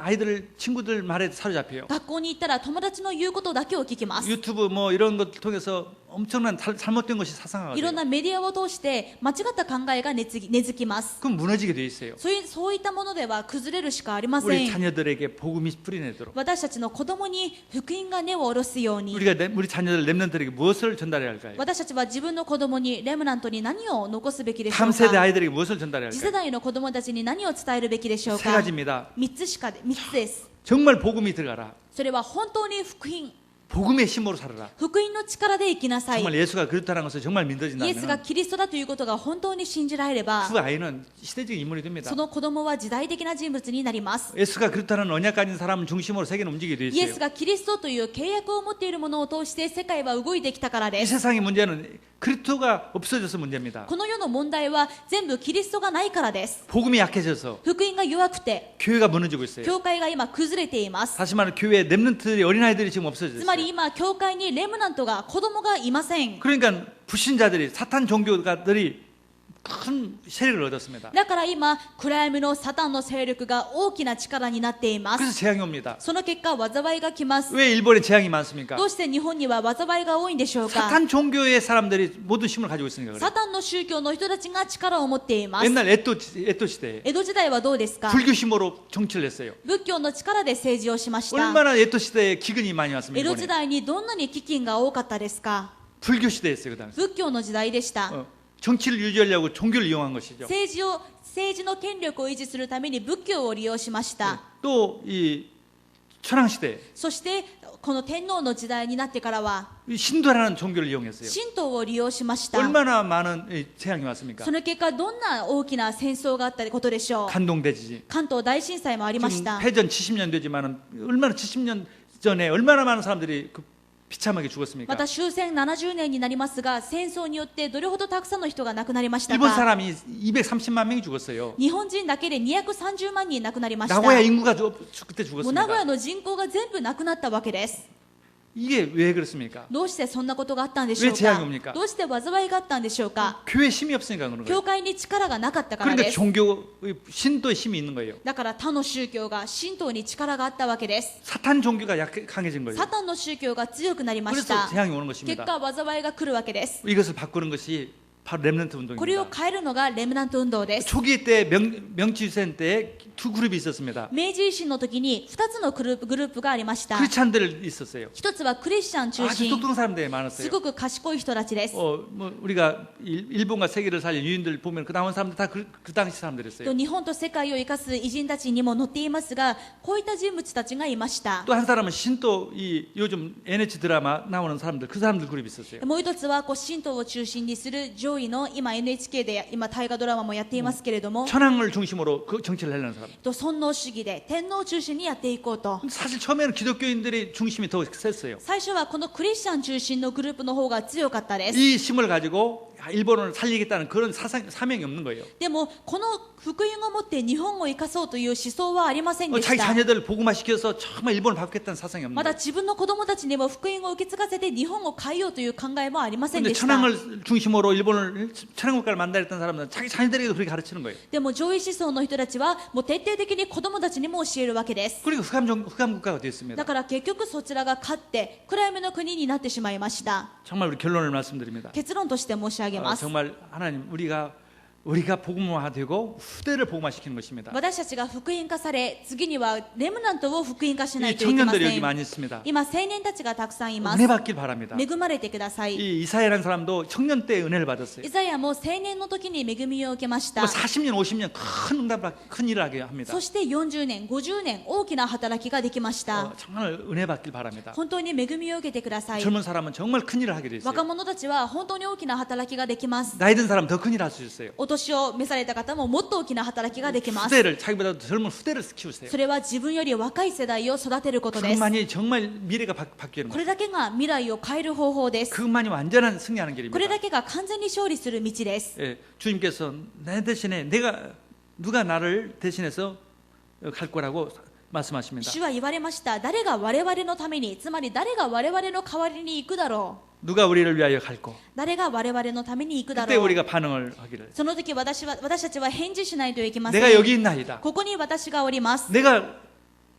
Speaker 1: 친구들 말에 사로잡혀요.
Speaker 2: 学校に行ったら友達の言うことだけを聞きます。
Speaker 1: 유튜브 뭐 이런 것 통해서 엄청난 잘못된 것이 사상화가
Speaker 2: いろん
Speaker 1: 돼요.
Speaker 2: なメディアを通して間違った考えが根付きます。
Speaker 1: 그럼 무너지게 돼 있어요.
Speaker 2: そういったものでは崩れるしかありませ
Speaker 1: 우리
Speaker 2: ん。
Speaker 1: 자녀들에게 복음이 뿌리내도록
Speaker 2: 私たちの子供に福音が根を下ろすように、
Speaker 1: 우리 자녀들 렘넌트들에게 무엇을 전달해야 할까요?
Speaker 2: 私たちは自分の子供にレムナントに何を残すべきでしょう
Speaker 1: 3세대
Speaker 2: か。
Speaker 1: 아이들에게 무엇을 전달해야
Speaker 2: 次世
Speaker 1: 할까요?
Speaker 2: 代の子供たちに何を伝えるべきでしょう
Speaker 1: 세
Speaker 2: か。
Speaker 1: 가지입니다.
Speaker 2: 3つです。
Speaker 1: 정말 복음이 들어가라.
Speaker 2: それは本当に福音、
Speaker 1: 복음의 힘으로 살아라.
Speaker 2: 福音の力で生きなさい。
Speaker 1: 정말 예수가 그렇다는 것을 정말
Speaker 2: イエスが
Speaker 1: 믿어진다면
Speaker 2: キリストだということが本当に信じられれば、
Speaker 1: 그 아이는 시대적 인물이 됩니다.
Speaker 2: その子供は時代的な人物になります。
Speaker 1: 예수가 그렇다는 언약 가진 사람을 중심으로 세계는 움직이게 돼
Speaker 2: イエス
Speaker 1: 있어요.
Speaker 2: がキリストという契約を持っているものを通して世界は動いてきたから
Speaker 1: 이
Speaker 2: です。
Speaker 1: 세상의 문제는 그리스도가 없어져서 문제입니다.
Speaker 2: この世の問題は全部キリストがないからです。
Speaker 1: 복음이 약해져서
Speaker 2: 福音が弱くて
Speaker 1: 교회가 무너지고 있어요.
Speaker 2: 教会が今崩れています。
Speaker 1: 다시 말해 교회에 렘넌트들이 어린아이들이 지금
Speaker 2: つ
Speaker 1: 없어졌어요.
Speaker 2: まり今教会にレムナントが子供がいません。
Speaker 1: 그러니까 불신자들이 사탄 종교가들이 큰 세력을 얻었습니다.
Speaker 2: だから今暗闇のサタンの勢力が大きな力になっていま
Speaker 1: 그래서
Speaker 2: す。
Speaker 1: 재앙이 옵니다.
Speaker 2: その結果災いが来ます。
Speaker 1: 왜 일본에 재앙이 많습니까?
Speaker 2: どうして日本には災いが多いんでしょうか。
Speaker 1: 사탄 종교의 사람들이 모든 힘을 가지고 있으니까
Speaker 2: サ
Speaker 1: 그래요.
Speaker 2: タンの宗教の人たちが力を持っています。
Speaker 1: 옛날 에토 시대에
Speaker 2: 江戸時代はどうですか。
Speaker 1: 불교 힘으로 정치를 했어요.
Speaker 2: 仏教の力で政治をしました。
Speaker 1: 얼마나 에토 시대에 기근이 많이 왔습니까?
Speaker 2: 江戸時
Speaker 1: 일본에.
Speaker 2: 代にどんなに飢饉が多かったですか。
Speaker 1: 불교 시대였어요 그 당시.
Speaker 2: 仏教の時代でした。
Speaker 1: 정치를 유지하려고 종교를 이용한 것이죠.
Speaker 2: 政治の権力を維持するために仏教を利用しました。
Speaker 1: 또 이 천황 시대
Speaker 2: そしてこの天皇の時代になってからは
Speaker 1: 이 신도라는 종교를 이용했어요.
Speaker 2: 神道を利用しました。
Speaker 1: 얼마나 많은 이 재앙이 왔습니까?
Speaker 2: その結果どんな大きな戦争があったことでしょう。
Speaker 1: 간동대지진.
Speaker 2: 関東大震災もありまし
Speaker 1: 지금
Speaker 2: た。
Speaker 1: 패전 70년 되지만은 얼마나 70년 전에 얼마나 많은 사람들이 그 비참하게 죽었습니까?
Speaker 2: また終戦70年になりますが、戦争によってどれほどたくさんの人が亡くなりました
Speaker 1: 일본
Speaker 2: か。
Speaker 1: 사람이 230만 명이 죽었어요.
Speaker 2: 日本人だけで230万人亡くなりました。
Speaker 1: 나고야 인구가 그때
Speaker 2: もう名古屋
Speaker 1: 죽었습니다.
Speaker 2: の人口が全部なくなったわけです。
Speaker 1: 이게 왜 그렇습니까?
Speaker 2: どうしてそんなことがあったんでしょう
Speaker 1: 왜 재앙이
Speaker 2: か。
Speaker 1: 옵니까?
Speaker 2: どうして災いがあったんでしょうか。
Speaker 1: 교회 힘이 없으니까 그런
Speaker 2: 教
Speaker 1: 거예요.
Speaker 2: 会に力がなかったから
Speaker 1: 그러니까
Speaker 2: です。
Speaker 1: 종교 신도의 힘이 있는 거예요.
Speaker 2: だから他の宗教が神道に力があったわけです。
Speaker 1: 사탄 종교가 강해진 거예요.
Speaker 2: サタンの宗教が強くなりまし
Speaker 1: 그래서
Speaker 2: た。
Speaker 1: 재앙이 오는
Speaker 2: 結
Speaker 1: 것입니다.
Speaker 2: 果災いが来るわけです。
Speaker 1: 이것을 바꾸는 것이 바로 렘넌트
Speaker 2: これを
Speaker 1: 운동입니다.
Speaker 2: 変えるのがレムナント運動です。
Speaker 1: 초기 때 명치유센 때 두 그룹이 있었습니다.
Speaker 2: 明治維新の時に2つのグループがありました。
Speaker 1: 크리스찬들 있었어요.
Speaker 2: 一つはクリスチャン中
Speaker 1: 아주
Speaker 2: 心、
Speaker 1: 똑똑한 사람들이
Speaker 2: す
Speaker 1: 많았어요.
Speaker 2: ごく賢い人たちです。
Speaker 1: 뭐 우리가 일본과 세계를 살린 유인들 보면 그 나온 사람들 다 그 당시 사람들이었어요.
Speaker 2: 日本と世界を生かす偉人たちにも載っていますが、こういった人物たちがいました。
Speaker 1: 또 한 사람은 신도 이 요즘 NH 드라마 나오는 사람들 그 사람들 그룹이 있었어요.
Speaker 2: もう一つは神道を中心にする上位の今 NHK で今大河ドラマもやっていますけれども、
Speaker 1: 천황을 중심으로 그 정치를 하려는 사람.
Speaker 2: 尊皇主義で天皇を中心にやっていこうと。
Speaker 1: 사실 처음에는 기독교인들이 중심이 더 셌어요.
Speaker 2: 最初はこのクリスチャン中心のグループの方が強かったです。
Speaker 1: 이 힘을 가지고 일본을 살리겠다는 그런 사명이 없는 거예요.
Speaker 2: でもこの福音を持って日本を生かそうという思想はありませんでし
Speaker 1: 자기
Speaker 2: た。
Speaker 1: 자녀들을 복음화 시켜서 정말 일본을 바꾸겠다는 사상이 없는
Speaker 2: ま
Speaker 1: 거예요.
Speaker 2: た自分の子供たちにも福音を受け継がせて日本を変えようという考えもありません
Speaker 1: 근데
Speaker 2: でした。
Speaker 1: 천황을 중심으로 일본을 천황국가를 만들었던 사람들은 자기 자녀들에게도 그렇게 가르치는 거예요.
Speaker 2: でも上位思想の人たちはもう徹底的に子供たちにも教えるわけです。
Speaker 1: 그리고 흑암국가가 됐습니다.
Speaker 2: だから結局そちらが勝って暗闇の国になってしまいました。
Speaker 1: 정말 우리 결론을 말씀드립니다.
Speaker 2: 結論として申し上げます。
Speaker 1: 정말 하나님 우리가 복음화되고 후대를 복음화시키는 것입니다.
Speaker 2: 私たちが福音化され、次にはレムナントを福音化しない
Speaker 1: 이
Speaker 2: といけま
Speaker 1: 청년들이
Speaker 2: せ
Speaker 1: 여기
Speaker 2: ん。
Speaker 1: 많이 있습니다.
Speaker 2: 今青年たちがたくさんいます。
Speaker 1: 은혜 받길 바랍니다.
Speaker 2: 恵まれてください。
Speaker 1: 이 이사야라는 사람도 청년 때 은혜를 받았어요.
Speaker 2: イザヤも青年の時に恵みを受けました。
Speaker 1: 뭐 40년, 50년 큰 일을 하게 합니다.
Speaker 2: そして40年、50年大きな働きができました。
Speaker 1: 정말 은혜 받길 바랍니다.
Speaker 2: 本当に恵みを受けてください。
Speaker 1: 젊은 사람은 정말 큰 일을 하게 돼 있어요.
Speaker 2: 若者たちは本当に大きな働きができます。
Speaker 1: 나이 든 사람은 더 큰 일 할 수 있어요.
Speaker 2: お年を召された方ももっと大きな働きができます。
Speaker 1: 후대를 자기보다 더 젊은 후대를 키우세요.
Speaker 2: それは自分より若い世代を育てることです。
Speaker 1: 그것만이 정말 미래가 바뀌는
Speaker 2: これ
Speaker 1: 거예요.
Speaker 2: だけが未来を変える方法です。
Speaker 1: 그것만이 완전한 승리하는
Speaker 2: これ
Speaker 1: 길입니다.
Speaker 2: だけが完全に勝利する道です。
Speaker 1: 예, 주님께서 내 대신에 누가 나를 대신해서 갈 거라고 말씀하십니다.
Speaker 2: 主は言われました。誰が我々のために、つまり誰が我々の代わりに行くだろう。
Speaker 1: 누가 우리를 위하여 갈고
Speaker 2: 誰が我々のために行くだ
Speaker 1: 그때
Speaker 2: ろう。
Speaker 1: 우리가 반응을 하기를
Speaker 2: その時私たちは返事しないといけません。
Speaker 1: 내가 여기 있나이다.
Speaker 2: ここに私がおります。
Speaker 1: 내가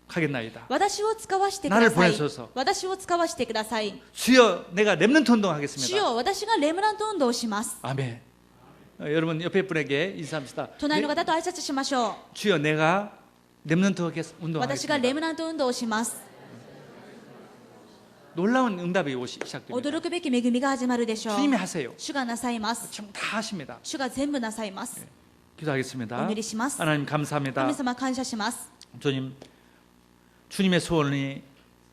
Speaker 1: 하겠나이다.
Speaker 2: 私を使わせてください
Speaker 1: 나를 보내소서.
Speaker 2: 私を使わせてください
Speaker 1: 주여 내가 렘넌트
Speaker 2: 主
Speaker 1: 운동하겠습니다.
Speaker 2: よ私がレムナント運動をします
Speaker 1: 아멘. 여러분 옆에 분에게 인사합시다.
Speaker 2: 隣の方と挨拶しましょ
Speaker 1: 주여 내가 렘넌트
Speaker 2: う私が
Speaker 1: 운동하겠습니다.
Speaker 2: レムナント運動をします
Speaker 1: 놀라운 응답이 시작됩니다.
Speaker 2: 驚くべき恵みが始まるでしょう
Speaker 1: 주님이 하세요.
Speaker 2: 主がなさいます
Speaker 1: 참 다 하십니다.
Speaker 2: 主が全部なさいます
Speaker 1: 기도하겠습니다.
Speaker 2: お祈りします
Speaker 1: 하나님 감사합니다.
Speaker 2: 神様感謝します
Speaker 1: 주님, 주님의 소원이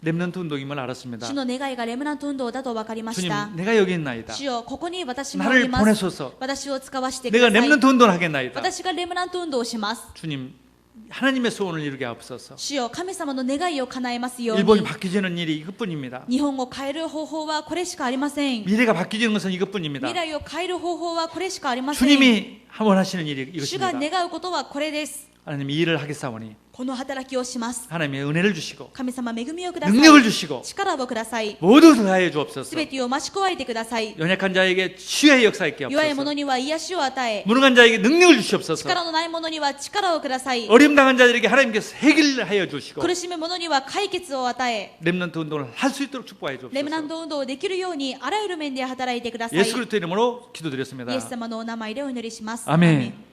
Speaker 1: 렘넌트 운동임을 알았습니다.
Speaker 2: 主の願いがレムナント運動だと分かりまし
Speaker 1: 주님,
Speaker 2: た
Speaker 1: 내가 여기 있나이다.
Speaker 2: 主よここに私もお
Speaker 1: 나를
Speaker 2: ります
Speaker 1: 보내소서.
Speaker 2: 私を使わせてく
Speaker 1: 내가
Speaker 2: ださい
Speaker 1: 렘넌트 운동을 하겠나이다.
Speaker 2: 私がレムナント運動をします
Speaker 1: 주님, 하나님의 소원을 이루게 하옵소서.
Speaker 2: 主よ神様の願いを叶えますよう
Speaker 1: 일본이
Speaker 2: に
Speaker 1: 바뀌지는 일이 이것뿐입니다.
Speaker 2: 日本を変える方法はこれしかありません
Speaker 1: 미래가 바뀌지는 것은 이것뿐입니다.
Speaker 2: 未来を変える方法はこれしかありません
Speaker 1: 주님이 원하시는 일이
Speaker 2: 主が
Speaker 1: 이것입니다.
Speaker 2: 願うことはこれです
Speaker 1: 하나님 이 일을 하겠사오니
Speaker 2: この働きをします
Speaker 1: 하나님의 은혜를 주시고
Speaker 2: 神様恵みをください
Speaker 1: 능력을 주시고
Speaker 2: 力をください
Speaker 1: 모두 더하여 주옵소서.
Speaker 2: すべてを増し加えてください
Speaker 1: 연약한 자에게 치유의 역사 있게
Speaker 2: 弱い
Speaker 1: 하옵소서.
Speaker 2: 者には癒しを与え
Speaker 1: 무능한 자에게 능력을 주시옵소서.
Speaker 2: 力のない者には力をください
Speaker 1: 어림당한 자들에게 하나님께서 해결하여 주시고
Speaker 2: 苦しむ者には解決を与え
Speaker 1: 렘넌트 운동을 할 수 있도록 축복하여
Speaker 2: レムナン
Speaker 1: 주옵소서.
Speaker 2: ト運動をできるようにあらゆる面で働いてください
Speaker 1: 예수 그리스도 이름으로 기도드렸습니다.
Speaker 2: イエス様のお名前でお祈りします
Speaker 1: 아멘.